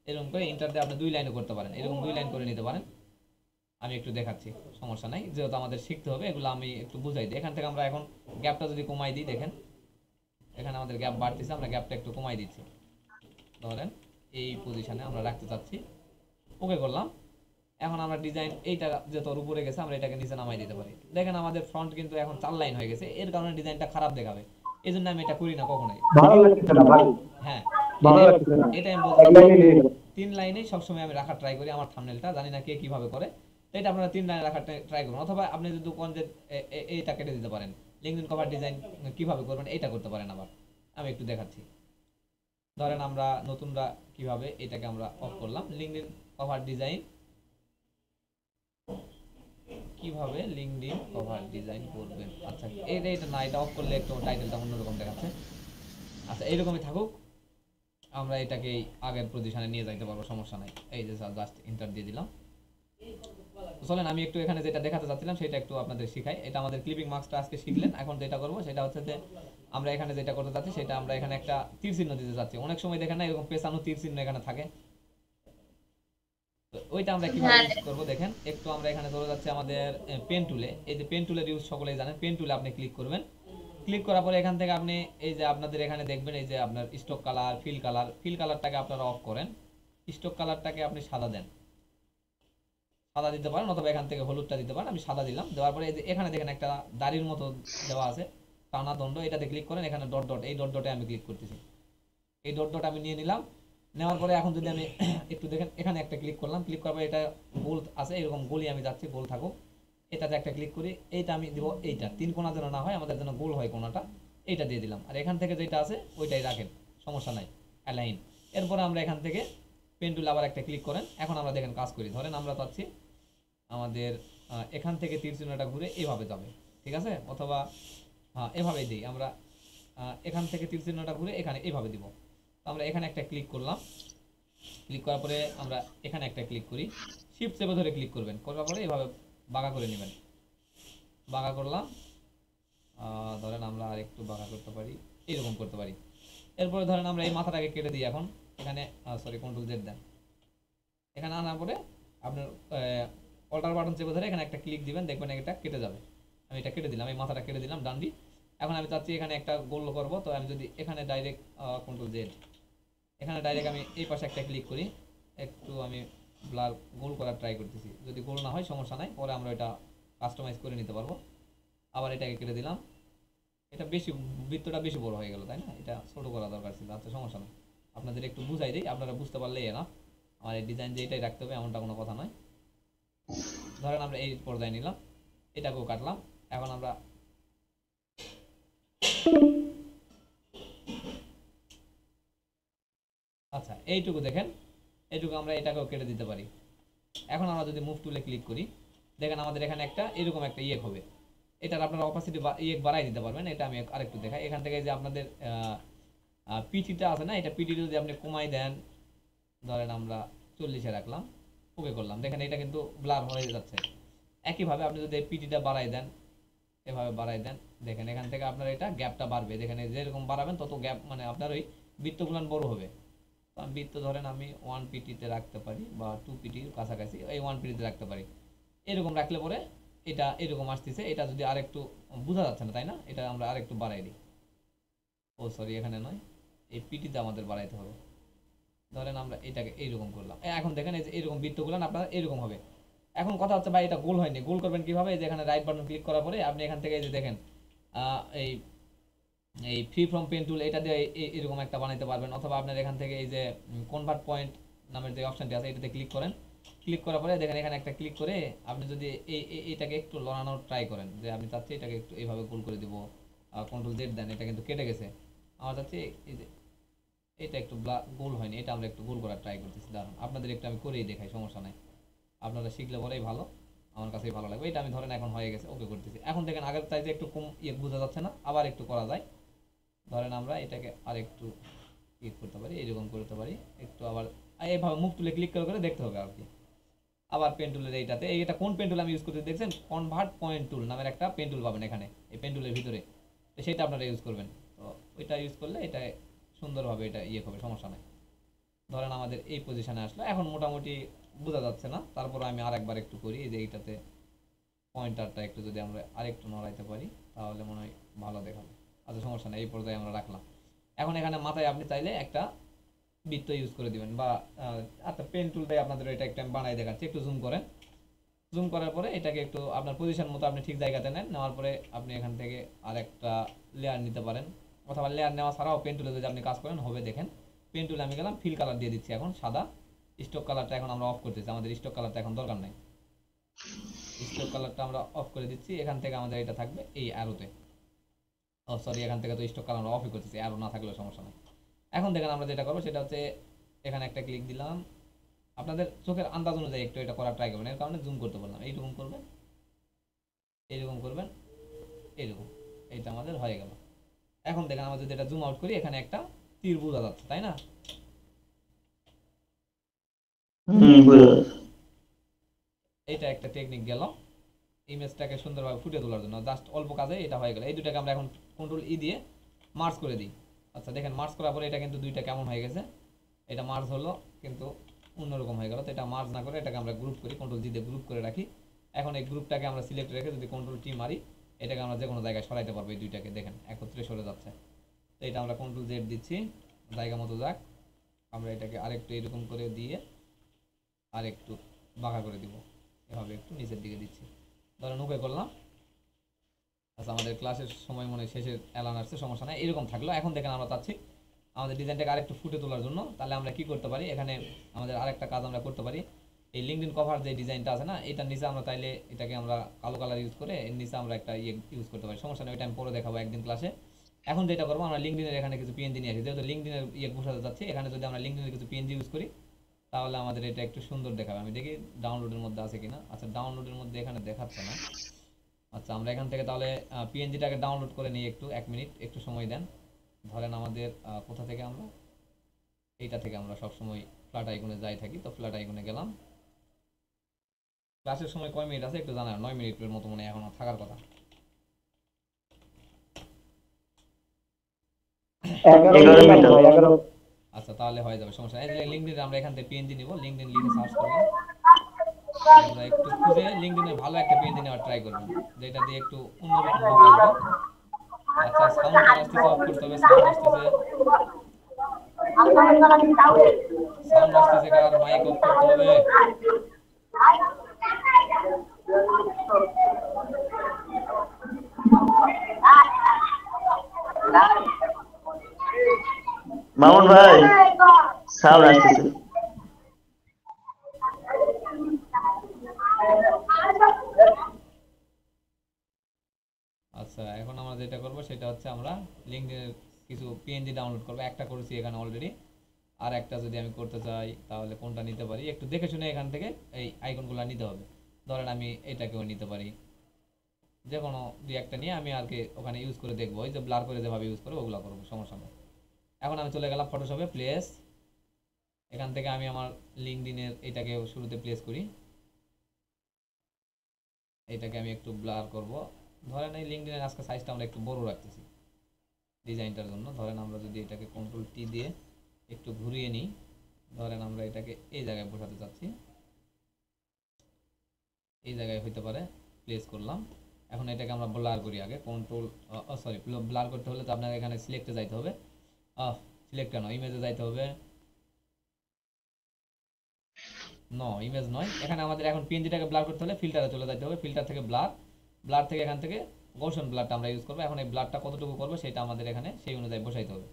এরকম করে ইন্টার দিয়ে আপনি দুই লাইনও করতে পারেন, এরকম দুই লাইন করে নিতে পারেন। আমি একটু দেখাচ্ছি, সমস্যা নাই, যেহেতু আমাদের শিখতে হবে এগুলো আমি একটু বুঝাই দিই। এখান থেকে আমরা এখন গ্যাপটা যদি কমাই দিই, দেখেন এখানে আমাদের গ্যাপ বাড়তেছে, আমরা গ্যাপটা একটু কমাই দিচ্ছি। ধরেন এই পজিশনে আমরা রাখতে চাচ্ছি, ওকে করলাম। এখন আমরা ডিজাইন এইটা যত উপরে গেছে আমরা এটাকে নিচে নামাই দিতে পারি। দেখেন আমাদের ফ্রন্ট কিন্তু এখন 4 লাইন হয়ে গেছে, এর কারণে ডিজাইনটা খারাপ দেখাবে, এই জন্য আমি এটা করি না কখনোই। ভালো লাগছে না ভাই, হ্যাঁ, ভালো লাগছে না। এটা আমি এক লাইনে নিয়ে যাও। 3 লাইনেই সবসময় আমি রাখার ট্রাই করি আমার থাম্বনেলটা, জানি না কে কিভাবে করে। তো এটা আপনারা 3 লাইনে রাখার ট্রাই করুন, অথবা আপনি যদি কোন যে এইটা কেটে দিতে পারেন। লিঙ্কডইন কভার ডিজাইন কিভাবে করবেন এটা করতে পারেন। আবার আমি একটু দেখাচ্ছি। ধরেন আমরা নতুনরা কিভাবে এটাকে আমরা অফ করলাম। লিঙ্কডইন কভার ডিজাইন কিভাবে লিঙ্কডইন কভার ডিজাইন করবেন। আচ্ছা এটা না, এটা অফ করলে একটু টাইটেলটা অন্যরকম দেখাচ্ছে। আচ্ছা এইরকমই থাকুক, আমরা এটাকে আগের পজিশনে নিয়ে যাইতে পারবো, সমস্যা নাই। এই যে জাস্ট এন্টার দিয়ে দিলাম। চলেন আমি একটু এখানে যেটা দেখাতে চাচ্ছিলাম সেটা একটু আপনাদের শিখাই। এটা আমাদের ক্লিপিং মার্কসটা আজকে শিখলেন। এখন যেটা করবো সেটা হচ্ছে যে আমরা এখানে যেটা করতে চাচ্ছি সেটা আমরা এখানে একটা তীর চিহ্ন দিতে চাচ্ছি। অনেক সময় দেখেন না এরকম পেছানো তীর চিহ্ন এখানে থাকে, তো ওইটা আমরা কিভাবে ইউজ করব দেখেন। একটু আমরা এখানে চলে যাচ্ছি আমাদের পেন টুলে। এই যে পেন টুলের ইউজ সকলেই জানেন। পেন টুলে আপনি ক্লিক করবেন, ক্লিক করার পরে এখান থেকে আপনি এই যে আপনাদের এখানে দেখবেন এই যে আপনার স্টক কালার, ফিল কালারটাকে আপনারা অফ করেন, স্টক কালারটাকে আপনি সাদা দেন, সাদা দিতে পারেন, অথবা এখান থেকে হলুদটা দিতে পারেন। আমি সাদা দিলাম। দেওয়ার পরে এই যে এখানে দেখেন একটা দাড়ির মতো দেওয়া আছে টানা দণ্ড, এটাতে ক্লিক করেন। এখানে ডট ডট, এই ডট ডটে আমি ক্লিক করতেছি। এই ডট ডট আমি নিয়ে নিলাম। নেওয়ার পরে এখন যদি আমি একটু দেখেন এখানে একটা ক্লিক করলাম, ক্লিক করার পরে এটা গোল আছে, এরকম গোলই আমি যাচ্ছি, গোল থাকুক। এটাতে একটা ক্লিক করি, এইটা আমি দিব, এইটা 3 কোণা যেন না হয়, আমাদের যেন গোল হয় কোণাটা, এইটা দিয়ে দিলাম। আর এখান থেকে যেটা আছে ওইটাই রাখেন, সমস্যা নাই, অ্যালাইন। এরপরে আমরা এখান থেকে পেন টুল আবার একটা ক্লিক করেন। এখন আমরা দেখেন কাজ করি, ধরেন আমরা চাচ্ছি আমাদের এখান থেকে তীর চিহ্নটা ঘুরে এভাবে যাবে, ঠিক আছে, অথবা এভাবেই দিই আমরা, এখান থেকে তীর চিহ্নটা ঘুরে এখানে এভাবে দিব। তো আমরা এখানে একটা ক্লিক করলাম, ক্লিক করার পরে আমরা এখানে একটা ক্লিক করি, শিফট চেপে ধরে ক্লিক করবেন, করার পরে এভাবে বাঁকা করে নেবেন। বাঁকা করলাম, ধরেন আমরা আর একটু বাঁকা করতে পারি, এরকম করতে পারি। এরপরে ধরেন আমরা এই মাথাটাকে কেটে দিই এখন, এখানে সরি কন্ট্রোল জেড দেন, এখানে আনার পরে আপনার অল্টার বাটন চেপে ধরে এখানে একটা ক্লিক দিবেন, দেখবেন এটা কেটে যাবে। আমি এটা কেটে দিলাম, এই মাথাটা কেটে দিলাম ডানদি। এখন আমি চাচ্ছি এখানে একটা গোল করব, তো আমি যদি এখানে ডাইরেক্ট কন্ট্রোল জেড, এখানে ডাইরেক্ট আমি এই পাশে একটা ক্লিক করি, একটু আমি ব্লার গোল করার ট্রাই করতেছি, যদি গোল না হয় সমস্যা নাই, পরে আমরা এটা কাস্টমাইজ করে নিতে পারবো। আবার এটাকে কেটে দিলাম, এটা বেশি বৃত্তটা বেশি বড় হয়ে গেল, তাই না, এটা ছোট করা দরকার ছিল। আচ্ছা সমস্যা নেই, আপনাদের একটু বুঝাই দিই, আপনারা বুঝতে পারলেই না। আমার এই ডিজাইন যে এটাই রাখতে হবে এমনটা কোনো কথা নয়। ধরেন আমরা এই পর্যায়ে নিলাম, এটাকেও কাটলাম। এখন আমরা আচ্ছা এইটুকু দেখেন, এইটুকু আমরা এটাকেও কেটে দিতে পারি। এখন আমরা যদি মুভ টুলে ক্লিক করি, দেখেন আমাদের এখানে একটা এরকম একটা ইয়ে হবে, এটার আপনারা অপাসিটি ইয়ে বাড়াই দিতে পারবেন। এটা আমি আরেকটু দেখাই, এখান থেকে যে আপনাদের পিটিটা আছে না, এটা পিটিটা যদি আপনি কমাই দেন, ধরেন আমরা 40-এ রাখলাম, ওকে করলাম, দেখেন এটা কিন্তু ব্লার হয়ে যাচ্ছে। একইভাবে আপনি যদি পিটিটা বাড়াই দেন, এভাবে বাড়াই দেন, দেখেন এখান থেকে আপনার এটা গ্যাপটা বাড়বে, দেখেন যেরকম বাড়াবেন তত গ্যাপ, মানে আপনার ওই বৃত্তগুলান বড় হবে। তো আমি বৃত্ত ধরেন আমি 1 পিটিতে রাখতে পারি, বা 2 পিটির কাছাকাছি এই 1 পিটিতে রাখতে পারি। এরকম রাখলে পরে এটা এরকম আসতেছে, এটা যদি আরেকটু বোঝা যাচ্ছে না, তাই না, এটা আমরা আরেকটু বাড়াই দিই। ও সরি, এখানে নয়, এই পিটিতে আমাদের বাড়াইতে হবে। ধরেন আমরা এটাকে এইরকম করলাম, এখন দেখেন এই যে এরকম বৃত্তগুলো আপনার এরকম হবে। এখন কথা হচ্ছে ভাই এটা গোল হয়নি, গোল করবেন কিভাবে? এই যে এখানে রাইট বাটন ক্লিক করার পরে আপনি এখান থেকে এই যে দেখেন এই এই ফ্রি ফ্রম পেন টুল, এটা দিয়ে এরকম একটা বানাইতে পারবেন। অথবা আপনার এখান থেকে এই যে কনভার্ট পয়েন্ট নামের যে অপশনটি আছে এটাতে ক্লিক করেন, ক্লিক করার পরে দেখেন এখানে একটা ক্লিক করে আপনি যদি এটাকে একটু লড়ানোর ট্রাই করেন, যে আমি চাচ্ছি এটাকে একটু এইভাবে গোল করে দিব, কন্ট্রোল জেড দেন, এটা কিন্তু কেটে গেছে। আমার চাচ্ছি এই যে এটা একটু গোল হয়নি, এটা আমরা একটু গোল করার ট্রাই করতেছি। দাঁড়ান আপনাদের একটু আমি করেই দেখাই, সমস্যা নাই, আপনারা শিখলে পরেই ভালো, আমার কাছেই ভালো লাগবে। এটা আমি ধরেন এখন হয়ে গেছে, ওকে করতেছি। এখন দেখেন আগের চাইতে একটু কম বোঝা যাচ্ছে না, আবার একটু করা যায়। ধরেন আমরা এটাকে আর একটু ক্লিক করতে পারি, এরকম করতে পারি, একটু আবার এইভাবে মুভ টুলে ক্লিক করে দেখতে হবে আর কি। আবার পেন টুলের এইটাতে, এটা কোন পেন টুল আমি ইউজ করতে দেখছেন, কনভার্ট পয়েন্ট টুল নামের একটা পেন টুল পাবেন এখানে এই পেন টুলের ভিতরে, তো সেটা আপনারা ইউজ করবেন। তো ওইটা ইউজ করলে এটা সুন্দরভাবে এটা হবে, সমস্যা নাই। ধরেন আমাদের এই পজিশনে আসলো, এখন মোটামুটি বোঝা যাচ্ছে না, তারপর আমি আরেকবার একটু করি, এই যে এইটাতে পয়েন্টারটা একটু যদি আমরা আরেকটু নড়াইতে পারি তাহলে মনে হয় ভালো দেখাবে। আচ্ছা সমস্যা নেই, এই পর্যায়ে আমরা রাখলাম। এখন এখানে মাথায় আপনি চাইলে একটা বৃত্ত ইউজ করে দিবেন, বা আচ্ছা পেন টুলটাই আপনাদের এটা একটা বানাই দেখাচ্ছি, একটু জুম করেন। জুম করার পরে এটাকে একটু আপনার পজিশন মতো আপনি ঠিক জায়গাতে নেন, নেওয়ার পরে আপনি এখান থেকে আরেকটা লেয়ার নিতে পারেন, অথবা লেয়ার নেওয়া ছাড়াও পেন টুলে যদি আপনি কাজ করেন হবে। দেখেন পেন টুলে আমি গেলাম, ফিল কালার দিয়ে দিচ্ছি এখন সাদা, স্টক কালারটা এখন আমরা অফ করতেছি, আমাদের স্টক কালারটা এখন দরকার নাই, স্টক কালারটা আমরা অফ করে দিচ্ছি। এখান থেকে আমাদের এটা থাকবে এই অ্যারোতে, ও সরি এখান থেকে তো স্টক কালার আমরা অফই করতেছি, অ্যারো না থাকলেও সমস্যা নেই। এখন দেখেন আমরা যেটা করবো সেটা হচ্ছে এখানে একটা ক্লিক দিলাম, আপনাদের চোখের আন্দাজ অনুযায়ী একটু এটা করার ট্রাই করবেন, এর কারণে জুম করতে বললাম। এইরকম করবেন, এইরকম করবেন, এইরকম, এইটা আমাদের হয়ে গেল। এখন দেখেন আমরা যদি এটা জুম আউট করি, এখানে একটা তীর বোঝা যাচ্ছে, তাই না? এইটা একটা টেকনিক গেল ইমেজটাকে সুন্দরভাবে ফুটিয়ে তোলার জন্য, জাস্ট অল্প কাজে এটা হয়ে গেল। এই দুটাকে আমরা এখন কন্ট্রোল ই দিয়ে মার্জ করে দিই। আচ্ছা দেখেন মার্জ করার পরে এটা কিন্তু দুইটা কেমন হয়ে গেছে, এটা মার্জ হলো কিন্তু অন্যরকম হয়ে গেল। তো এটা মার্জ না করে এটাকে আমরা গ্রুপ করি, কন্ট্রোল জি দিয়ে গ্রুপ করে রাখি। এখন এই গ্রুপটাকে আমরা সিলেক্ট রেখে যদি কন্ট্রোল টি মারি, এটাকে আমরা যে কোনো জায়গায় সরাইতে পারবো, এই দুইটাকে দেখেন একত্রে সরে যাচ্ছে। তো এটা আমরা কন্ট্রোল জেড দিচ্ছি, জায়গা মতো যাক। আমরা এটাকে আরেকটু এরকম করে দিয়ে আরেকটু বাঁকা করে দিব, এভাবে একটু নিচের দিকে দিচ্ছি, ধরেন ওকে করলাম। আচ্ছা আমাদের ক্লাসের সময় মনে শেষের অ্যালার্ম আসছে, সমস্যা নাই, এরকম থাকলো। এখন দেখেন আমরা চাচ্ছি আমাদের ডিজাইনটাকে আরেকটু ফুটে তোলার জন্য, তাহলে আমরা কি করতে পারি, এখানে আমাদের আরেকটা কাজ আমরা করতে পারি। এই লিঙ্কডইন কভার যে ডিজাইনটা আছে না, এটার নিচে আমরা তাইলে এটাকে আমরা কালো কালার ইউজ করে এর নিচে আমরা একটা ইউজ করতে পারি। সমস্যা নেই, ওইটা আমি পরে দেখাবো একদিন ক্লাসে। এখন যেটা করবো, আমরা লিঙ্কডইনের এখানে কিছু পিএনজি নিয়ে আসি, যেহেতু লিঙ্কডইনের বসাতে যাচ্ছি, এখানে যদি আমরা লিঙ্কডইনের কিছু পিএনজি ইউজ করি তাহলে আমাদের এটা একটু সুন্দর দেখাবে। আমি দেখি ডাউনলোডের মধ্যে আছে কিনা। আচ্ছা, ডাউনলোডের মধ্যে এখানে দেখাচ্ছে না। আচ্ছা, আমরা এখান থেকে তাহলে পিএনজিটাকে ডাউনলোড করে নিই। একটু 1 মিনিট একটু সময় দেন। ধরেন আমাদের কোথা থেকে আমরা, এইটা থেকে আমরা সবসময় ফ্ল্যাট আইকনে যাই থাকি, তো ফ্ল্যাট আইকনে গেলাম। ক্লাসের সময় কয় মিনিট আছে একটু জানান, 9 মিনিটের মতো মনে হয় এখনো থাকার কথা। 11 মিনিট হয়, 11। আচ্ছা, তাহলে হয়ে যাবে, সমস্যা নেই। এই লিঙ্কডইন আমরা এখান থেকে পিএনজি নিব, লিঙ্কডইন লিখে সার্চ করলাম। আমরা একটু খুঁজে লিঙ্কডইনের ভালো একটা পিএনজি নেওয়ার ট্রাই করবেন, যেটা দিয়ে একটু অন্যরকম লুক আসবে। আচ্ছা, সাউন্ড আসতেছে, অফ করতে হবে। সাউন্ড আসতেছে, সাউন্ড আসতেছে, কার মাইক অফ করতে হবে। মামুন ভাই সাউন্ড আসতেছে। আচ্ছা, এখন আমরা যেটা করব সেটা হচ্ছে আমরা লিঙ্কডইনের কিছু পিএনজি ডাউনলোড করব। একটা করেছি এখানে অলরেডি, আর একটা যদি আমি করতে চাই তাহলে কোনটা নিতে পারি একটু দেখে শুনে এখান থেকে এই আইকনগুলো নিতে হবে। ধরেন আমি এটাকেও নিতে পারি, যে কোনো দুই একটা নিয়ে আমি আর কি ওখানে ইউজ করে দেখবো। ওই যে ব্লার করে যেভাবে ইউজ করবো ওগুলো করবো, সমস্যা নেই। এখন আমি চলে গেলাম ফটোশপে, প্লেস। এখান থেকে আমি আমার লিঙ্কডইনের এটাকে শুরুতে প্লেস করি। এটাকে আমি একটু ব্লার করব। ধরেন এই লিঙ্কডইনের আজকে সাইজটা আমরা একটু বড় রাখতেছি ডিজাইনটার জন্য। ধরেন আমরা যদি এটাকে কন্ট্রোল টি দিয়ে একটু ঘুরিয়ে নিই, ধরেন আমরা এটাকে এই জায়গায় বসাতে চাচ্ছি, এই জায়গায় হইতে পারে, প্লেস করলাম। এখন এটাকে আমরা ব্লার করি আগে, কন্ট্রোল সরি, ব্লার করতে হলে তো আপনাকে এখানে সিলেক্টে যাইতে হবে। সিলেক্টে নয়, ইমেজে যাইতে হবে। ইমেজ নয়, এখানে আমাদের এখন পিএনজিটাকে ব্লার করতে হলে ফিল্টারে চলে যেতে হবে। ফিল্টার থেকে ব্লার, ব্লার থেকে এখান থেকে গৌসন ব্লারটা আমরা ইউজ করবো। এখন এই ব্লারটা কতটুকু করবো সেটা আমাদের এখানে সেই অনুযায়ী বসাইতে হবে।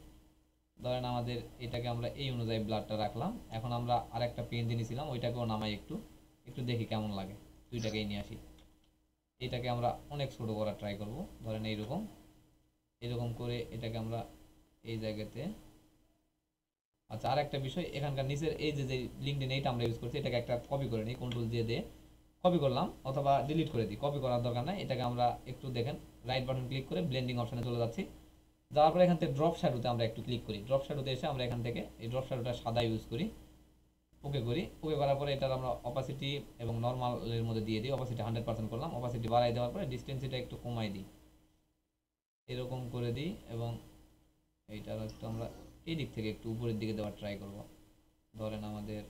ধরেন আমাদের এটাকে আমরা এই অনুযায়ী ব্লারটা রাখলাম। এখন আমরা আরেকটা পিএনজি নিয়েছিলাম, ওইটাকেও নামাই একটু একটু দেখি কেমন লাগে। দুইটাকেই নিয়ে আসি, এটাকে আমরা অনেক ছোট করার ট্রাই করব। ধরেন এইরকম এরকম করে এটাকে আমরা এই জায়গাতে। আচ্ছা, আরেকটা বিষয়, এখানকার নিচের এই যে লিঙ্কডইন এইটা আমরা ইউজ করছি, এটাকে একটা কপি করে নিই, কন্ট্রোল দিয়ে কপি করলাম, অথবা ডিলিট করে দিই। কপি করার দরকার নাই, এটাকে আমরা একটু দেখেন রাইট বাটন ক্লিক করে ব্লেন্ডিং অপশনে চলে যাচ্ছি। যাওয়ার পরে এখান থেকে ড্রপ শ্যাডোতে আমরা একটু ক্লিক করি। ড্রপ শ্যাডোতে এসে আমরা এখান থেকে এই ড্রপ শ্যাডোটা সাদা ইউজ করি, ওকে করি। ওকে করার পরে এটার আমরা অপাসিটি এবং নর্মালের মধ্যে দিয়ে দিই। অপাসিটি 100% করলাম, অপাসিটি বাড়াই দেওয়ার পরে ডিস্টেন্সিটা একটু কমাই দিই, এরকম করে দিই। এবং এইটার একটু আমরা এই দিক থেকে একটু উপরের দিকে দেওয়ার ট্রাই করব। ধরেন আমাদের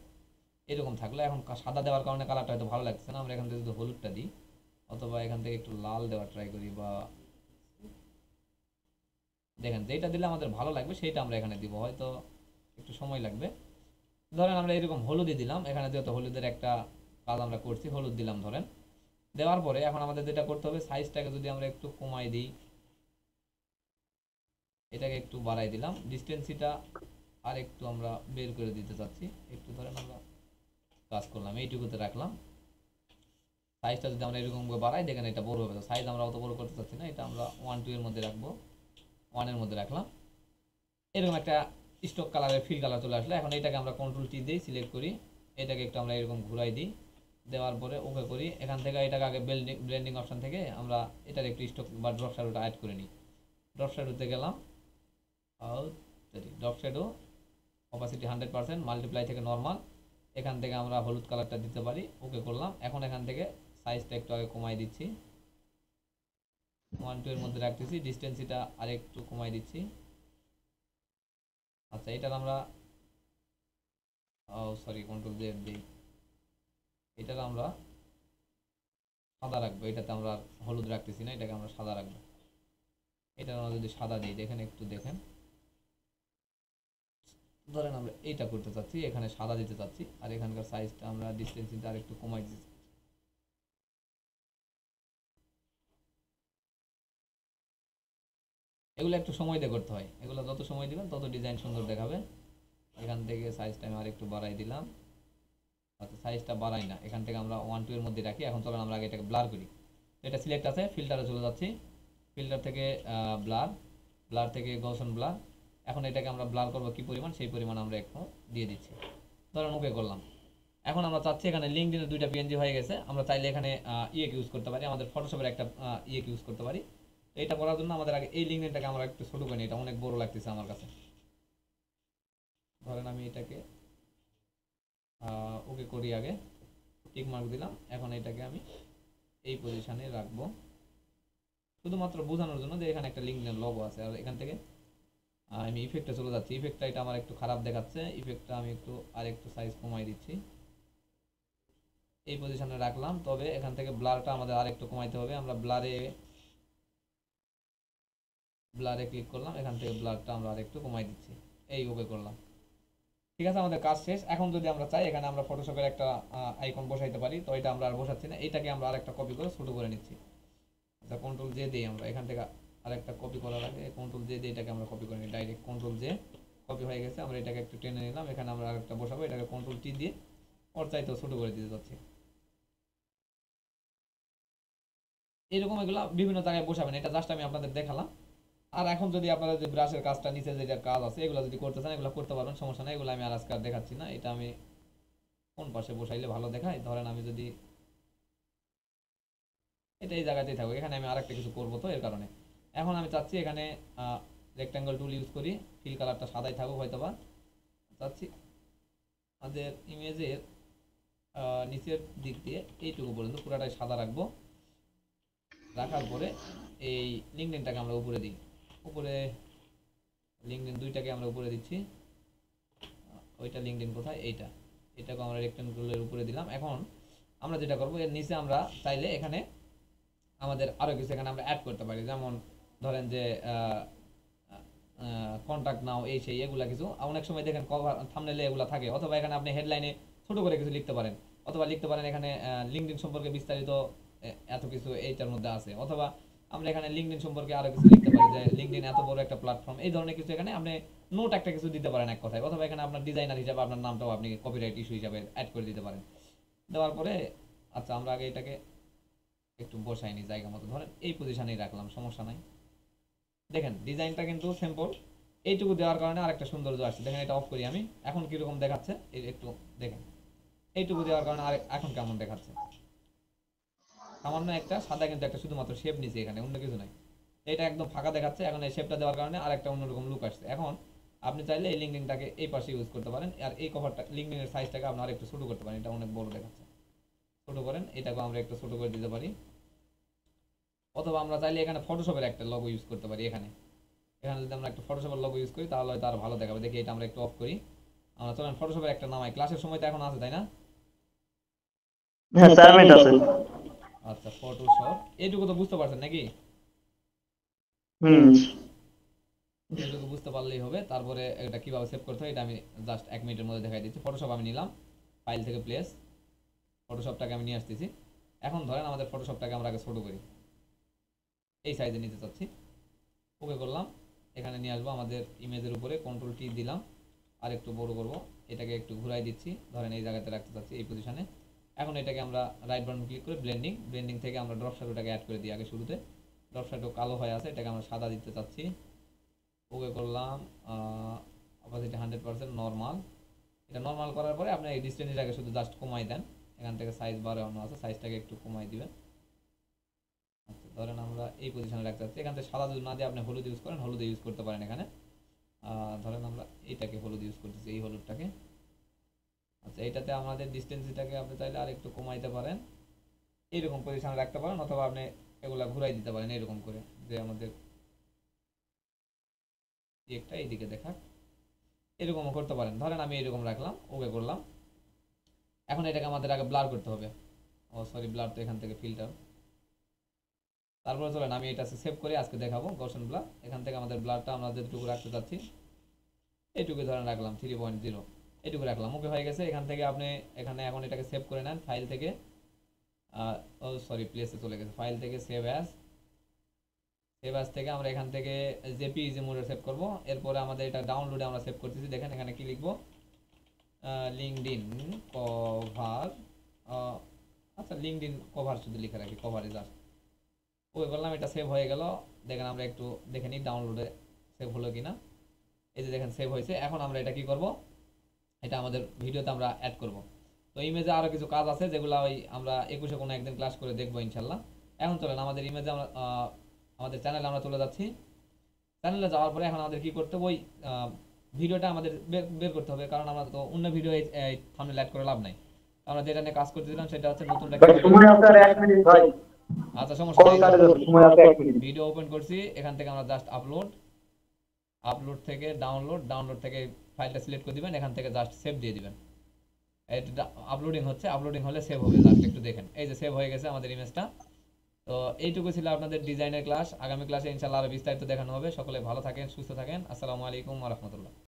এরকম থাকলে, এখন সাদা দেওয়ার কারণে কালারটা হয়তো ভালো লাগছে না, আমরা এখান থেকে যদি হলুদটা দিই, অথবা এখান থেকে একটু লাল দেওয়ার ট্রাই করি, বা দেখেন যেটা দিলে আমাদের ভালো লাগবে সেইটা আমরা এখানে দিব, হয়তো একটু সময় লাগবে। ধরেন আমরা এরকম হলুদই দিলাম, এখানে যেহেতু হলুদের একটা কাজ আমরা করছি, হলুদ দিলাম। ধরেন দেওয়ার পরে এখন আমাদের যেটা করতে হবে, সাইজটাকে যদি আমরা একটু কমাই দিই, এটাকে একটু বাড়াই দিলাম, ডিস্টেন্সিটা আর একটু আমরা বের করে দিতে চাচ্ছি একটু। ধরেন আমরা কাজ করলাম, এইটুকুতে রাখলাম। সাইজটা যদি আমরা এরকম বাড়াই, দেখেন এটা বড় হবে। সাইজ আমরা অত বড় করতে চাচ্ছি না, এটা আমরা 1-2 এর মধ্যে রাখবো, 1 এর মধ্যে রাখলাম। এরকম একটা স্টক কালারের ফিল কালার চলে আসলে, এখন এটাকে আমরা কন্ট্রোল টি দিই, সিলেক্ট করি, এটাকে একটু আমরা এরকম ঘুরাই দিই। দেওয়ার পরে ওকে করি। এখান থেকে এটাকে আগে ব্লেন্ডিং অপশন থেকে আমরা এটার একটু স্টক বা ড্রপ শ্যাডোটা অ্যাড করে নিই। ড্রপ শ্যাডোতে গেলাম, ড্রপ শ্যাডো অপাসিটি 100%, মাল্টিপ্লাই থেকে নর্মাল। এখান থেকে আমরা হলুদ কালারটা দিতে পারি, ওকে করলাম। এখন এখান থেকে সাইজটা একটু আগে কমাই দিচ্ছি, 1-2 এর মধ্যে রাখতেছি, ডিস্টেন্সিটা আর একটু কমাই দিচ্ছি। আচ্ছা, এটার আমরা সরি কন্ট্রোল জেড দিই, এটার আমরা সাদা রাখবো। এটাতে আমরা হলুদ রাখতেছি না, এটাকে আমরা সাদা রাখবো। এটা আমরা যদি সাদা দিই, দেখেন একটু দেখেন, ধরেন আমরা এইটা করতে চাচ্ছি, এখানে সাদা দিতে চাচ্ছি, আর এখানকার সাইজটা আমরা ডিস্টেন্সিটা আর একটু কমাই দিচ্ছি। এগুলো একটু সময় দিয়ে করতে হয়, এগুলো যত সময় দিবেন তত ডিজাইন সুন্দর দেখাবে। এখান থেকে সাইজটা আমি আরেকটু বাড়াই দিলাম। আচ্ছা সাইজটা বাড়াই না, এখান থেকে আমরা 1 2 এর মধ্যে রাখি। এখন চলুন আমরা আগে এটাকে ব্লার করি। এটা সিলেক্ট আছে, ফিল্টারে চলে যাচ্ছি, ফিল্টার থেকে ব্লার, ব্লার থেকে গসন ব্লার। এখন এটাকে আমরা ব্লার করব কি পরিমাণ, সেই পরিমাণ আমরা একটু দিয়ে দিচ্ছি, ধরুন ওকে করলাম। এখন আমরা চাচ্ছি এখানে লিঙ্কডইনের দুইটা পিএনজি হয়ে গেছে, আমরা চাইলে এখানে ইয়েকে ইউজ করতে পারি, আমাদের ফটোশপের একটা ইয়েকে ইউজ করতে পারি। এটা করার জন্য আমাদের আগে এই লিঙ্কডইনটাকে আমরা একটু ছোট করে নিই, এটা অনেক বড় লাগতেছে আমার কাছে। ধরেন আমি এটাকে ওকে করি, আগে টিক মার্ক দিলাম। এখন এটাকে আমি এই পজিশনে রাখবো শুধুমাত্র বোঝানোর জন্য যে এখানে একটা লিঙ্কডইনের লোগো আছে। আর এখান থেকে আমি ইফেক্টে চলে যাচ্ছি, ইফেক্টটা এটা আমার একটু খারাপ দেখাচ্ছে, ইফেক্টটা আমি একটু আর একটু সাইজ কমাই দিচ্ছি, এই পজিশনে রাখলাম। তবে এখান থেকে ব্লারটা আমাদের আর একটু কমাইতে হবে, আমরা ব্লারে ক্লিক করলাম, এখান থেকে ব্লারটা আমরা আর একটু কমাই দিচ্ছি, এই ওকে করলাম। ঠিক আছে, আমাদের কাজ শেষ। এখন যদি আমরা চাই এখানে আমরা ফটোশপের একটা আইকন বসাইতে পারি, তো এটা আমরা আর বসাচ্ছি না, এটাকে আমরা আরেকটা কপি করে ছোট করে নিচ্ছি। আচ্ছা কন্ট্রোল জে দিই, আমরা এখান থেকে আরেকটা কপি করার আগে কন্ট্রোল জে দিয়ে এটাকে আমরা কপি করে নিই, ডাইরেক্ট কন্ট্রোল জে, কপি হয়ে গেছে। আমরা এটাকে একটু টেনে নিলাম, এখানে আমরা আরেকটা বসাবো, এটাকে কন্ট্রোল টি দিয়ে ওর চাইতেও ছোট করে দিতে যাচ্ছি। এরকম এগুলো বিভিন্ন জায়গায় বসাবেন, এটা জাস্ট আমি আপনাদের দেখালাম। আর এখন যদি আপনারা যে ব্রাশের কাজটা নিচে যেটা কাজ আছে এগুলো যদি করতে চান এগুলো করতে পারবেন, সমস্যা নেই। এগুলো আমি আর আজকে আর দেখাচ্ছি না, এটা আমি কোন পাশে বসাইলে ভালো দেখায়, ধরেন আমি যদি এটা এই জায়গাতেই থাকবো, এখানে আমি আরেকটা কিছু করবো, তো এর কারণে এখন আমি চাচ্ছি এখানে রেক্ট্যাঙ্গেল টুল ইউজ করি, ফিল কালারটা সাদাই থাকুক হয়তোবা। চাচ্ছি আমাদের ইমেজের নিচের দিক দিয়ে এইটুকু পর্যন্ত পুরাটাই সাদা রাখবো। রাখার পরে এই লিঙ্কডইনটাকে আমরা উপরে দিই, উপরে লিঙ্কডইন দুইটাকে আমরা উপরে দিচ্ছি। ওইটা লিঙ্কডইন কোথায়, এটাকে আমরা রেক্ট্যাঙ্গুলারের উপরে দিলাম। এখন আমরা যেটা করব, এর নিচে আমরা চাইলে এখানে আমাদের আরো কিছু এখানে আমরা অ্যাড করতে পারি, যেমন ধরেন যে কন্টাক্ট নাও, এই সেই এগুলা কিছু অনেক সময় দেখেন কভার থাম্বনেলে এগুলা থাকে, অথবা এখানে আপনি হেডলাইনে ছোট করে কিছু লিখতে পারেন, অথবা লিখতে পারেন এখানে লিঙ্কডইন সম্পর্কে বিস্তারিত এত কিছু এইটার মধ্যে আছে, অথবা আমরা এখানে লিঙ্কডইন সম্পর্কে আরো কিছু লিখতে পারি, যে লিঙ্কডইন এত বড় একটা প্ল্যাটফর্ম, এই ধরনের কিছু এখানে আপনি নোট একটা কিছু দিতে পারেন এক কথায়, অথবা এখানে আপনার ডিজাইনার হিসেবে আপনার নামটাও আপনি কপিরাইট ইস্যু হিসেবে অ্যাড করে দিতে পারেন। দেওয়ার পরে আচ্ছা আমরা আগে এটাকে একটু বসাই নি জায়গা মতো, ধরেন এই পজিশনেই রাখলাম, সমস্যা নাই। দেখেন ডিজাইনটা কিন্তু সিম্পল, এইটুকু দেওয়ার কারণে আরেকটা সৌন্দর্য আসছে। দেখেন এটা অফ করি আমি, এখন কিরকম দেখাচ্ছে একটু দেখেন, এইটুকু দেওয়ার কারণে আর এখন কেমন দেখাচ্ছে, সামান্য একটা সাদা কিন্তু একটা শুধুমাত্র শেপ নিচে, এখানে অন্য কিছু নাই, এটা একদম ফাঁকা দেখাচ্ছে। এখন এই শেপটা দেওয়ার কারণে আরেকটা অন্যরকম লুক আসছে। এখন আপনি চাইলে এই লিঙ্কডইনটাকে এই পাশে ইউজ করতে পারেন, আর এই কভারটা লিঙ্কডইনের সাইজটাকে আপনি আরেকটু ছোট করতে পারেন, এটা অনেক বড় দেখাচ্ছে, ছোট করেন, এটাকে আমরা একটু ছোট করে দিতে পারি। অথবা আমরা চাইলে এখানে ফটোশপের একটা লোগো ইউজ করতে পারি, এখানে যদি আমরা একটা ফটোশপের লোগো ইউজ করি তাহলে হয়তো আরো ভালো দেখাবে। দেখি এটা আমরা একটু অফ করি, আমরা চলেন ফটোশপের একটা নামাই, ক্লাসের সময় তো এখন আছে তাই না? হ্যাঁ 4 মিনিট আছে। আচ্ছা ফটোশপ এইটুকু তো বুঝতে পারছেন নাকি? এইটুকু বুঝতে পারলেই হবে। তারপরে এটা কিভাবে সেভ করতে হয় এটা আমি জাস্ট 1 মিনিটের মধ্যে দেখাই দিচ্ছি। ফটোশপ আমি নিলাম, ফাইল থেকে প্লেস, ফটোশপটাকে আমি নিয়ে আসতেছি। এখন ধরেন আমাদের ফটোশপটাকে আমরা আগে ছোট করি, এই সাইজে নিতে চাচ্ছি, ওকে করলাম। এখানে নিয়ে আসবো আমাদের ইমেজের উপরে, কন্ট্রোল টি দিলাম, আর একটু বড় করব, এটাকে একটু ঘুরাই দিচ্ছি, ধরেন এই জায়গাতে রাখতে চাচ্ছি এই পজিশনে। এখন এটাকে আমরা রাইট বাটন ক্লিক করে ব্লেন্ডিং থেকে আমরা ড্রপ শ্যাডোটাকে অ্যাড করে দিই। আগে শুরুতে ড্রপ শ্যাডো কালো হয়ে আছে, এটাকে আমরা সাদা দিতে চাচ্ছি, ওকে করলাম। অপাসিটি 100% নর্মাল, এটা নর্মাল করার পরে আপনি এই ডিসটেন্সটাকে শুধু জাস্ট কমাই দেন, এখান থেকে সাইজ বাড়ানো আছে, সাইজটাকে একটু কমাই দিবেন। আচ্ছা ধরেন আমরা এই পজিশনে রাখতে চাচ্ছি, এখান থেকে সাদা যদি না দিয়ে আপনি হলুদ ইউজ করেন, হলুদ ইউজ করতে পারেন এখানে। ধরেন আমরা এইটাকে হলুদ ইউজ করতেছি, এই হলুদটাকে। আচ্ছা এইটাতে আমাদের ডিসটেন্সটাকে আপনি চাইলে আর একটু কমাইতে পারেন, এইরকম পজিশনে রাখতে পারেন, অথবা আপনি এগুলা ঘুরাই দিতে পারেন এরকম করে, যে আমাদের একটা এইদিকে দেখাক, এরকমও করতে পারেন। ধরেন আমি এরকম রাখলাম, ওকে করলাম। এখন এটাকে আমাদের আগে ব্লার করতে হবে, ও সরি ব্লার তো এখান থেকে ফিল্টার। তারপরে চলেন আমি এটা সেভ করে আজকে দেখাবো গসন ব্লার। এখান থেকে আমাদের ব্লারটা আমরা যেটুকু রাখতে চাচ্ছি এইটুকু ধরেন রাখলাম 3.0, এইটুকু রাখলাম, ওকে হয়ে গেছে। এখান থেকে আপনি এখানে এখন এটাকে সেভ করে নেন ফাইল থেকে, ও সরি প্লেসে চলে গেছে, ফাইল থেকে সেভ অ্যাজ, সেভ আস থেকে আমরা এখান থেকে জেপিইজি মোডে সেভ করব। এরপরে আমাদের এটা ডাউনলোডে আমরা সেভ করতেছি। দেখেন এখানে কি লিখবো, লিঙ্কডইন কভার, আচ্ছা লিঙ্কডইন কভার শুধু লিখে রাখি, কভার ইজ জাস্ট ওই বললাম। এটা সেভ হয়ে গেল। দেখেন আমরা একটু দেখে নিই ডাউনলোডে সেভ হলো কিনা। এই যে দেখেন সেভ হয়েছে। এখন আমরা এটা কি করব, এটা আমাদের ভিডিওতে আমরা অ্যাড করব। তো ইমেজে আরও কিছু কাজ আছে যেগুলো ওই আমরা 21-এ কোনো একদিন ক্লাস করে দেখবো ইনশাল্লাহ। এখন চলেন আমাদের ইমেজে আমরা আমাদের চ্যানেলে আমরা চলে যাচ্ছি। চ্যানেলে যাওয়ার পরে এখন আমাদের কি করতে হবে, ওই ভিডিওটা আমাদের বের করতে হবে, কারণ আমরা তো অন্য ভিডিও এই থাম্বনেল অ্যাড করে লাভ নাই। আমরা যেটা নিয়ে কাজ করতেছিলাম সেটা হচ্ছে নতুন সময় আছে আর 1 মিনিট ভাই। আচ্ছা সমস্যা কল কাটে নেই, যাবে, সময় আছে 1 মিনিট। ভিডিও ওপেন করছি। এখান থেকে আমরা জাস্ট আপলোড থেকে ডাউনলোড থেকে ফাইলটা সিলেক্ট করে দিবেন। এখান থেকে জাস্ট সেভ দিয়ে দিবেন। এটা আপলোডিং হচ্ছে, আপলোডিং হলে সেভ হবে, জাস্ট একটু দেখেন। এই যে সেভ হয়ে গেছে আমাদের ইমেজটা। তো এইটুকু ছিল আপনাদের ডিজাইনের ক্লাস। আগামী ক্লাসে ইনশাআল্লাহ আরো বিস্তারিত দেখানো হবে। সকলে ভালো থাকেন, সুস্থ থাকেন। আসসালামু আলাইকুম ওয়া রাহমাতুল্লাহ।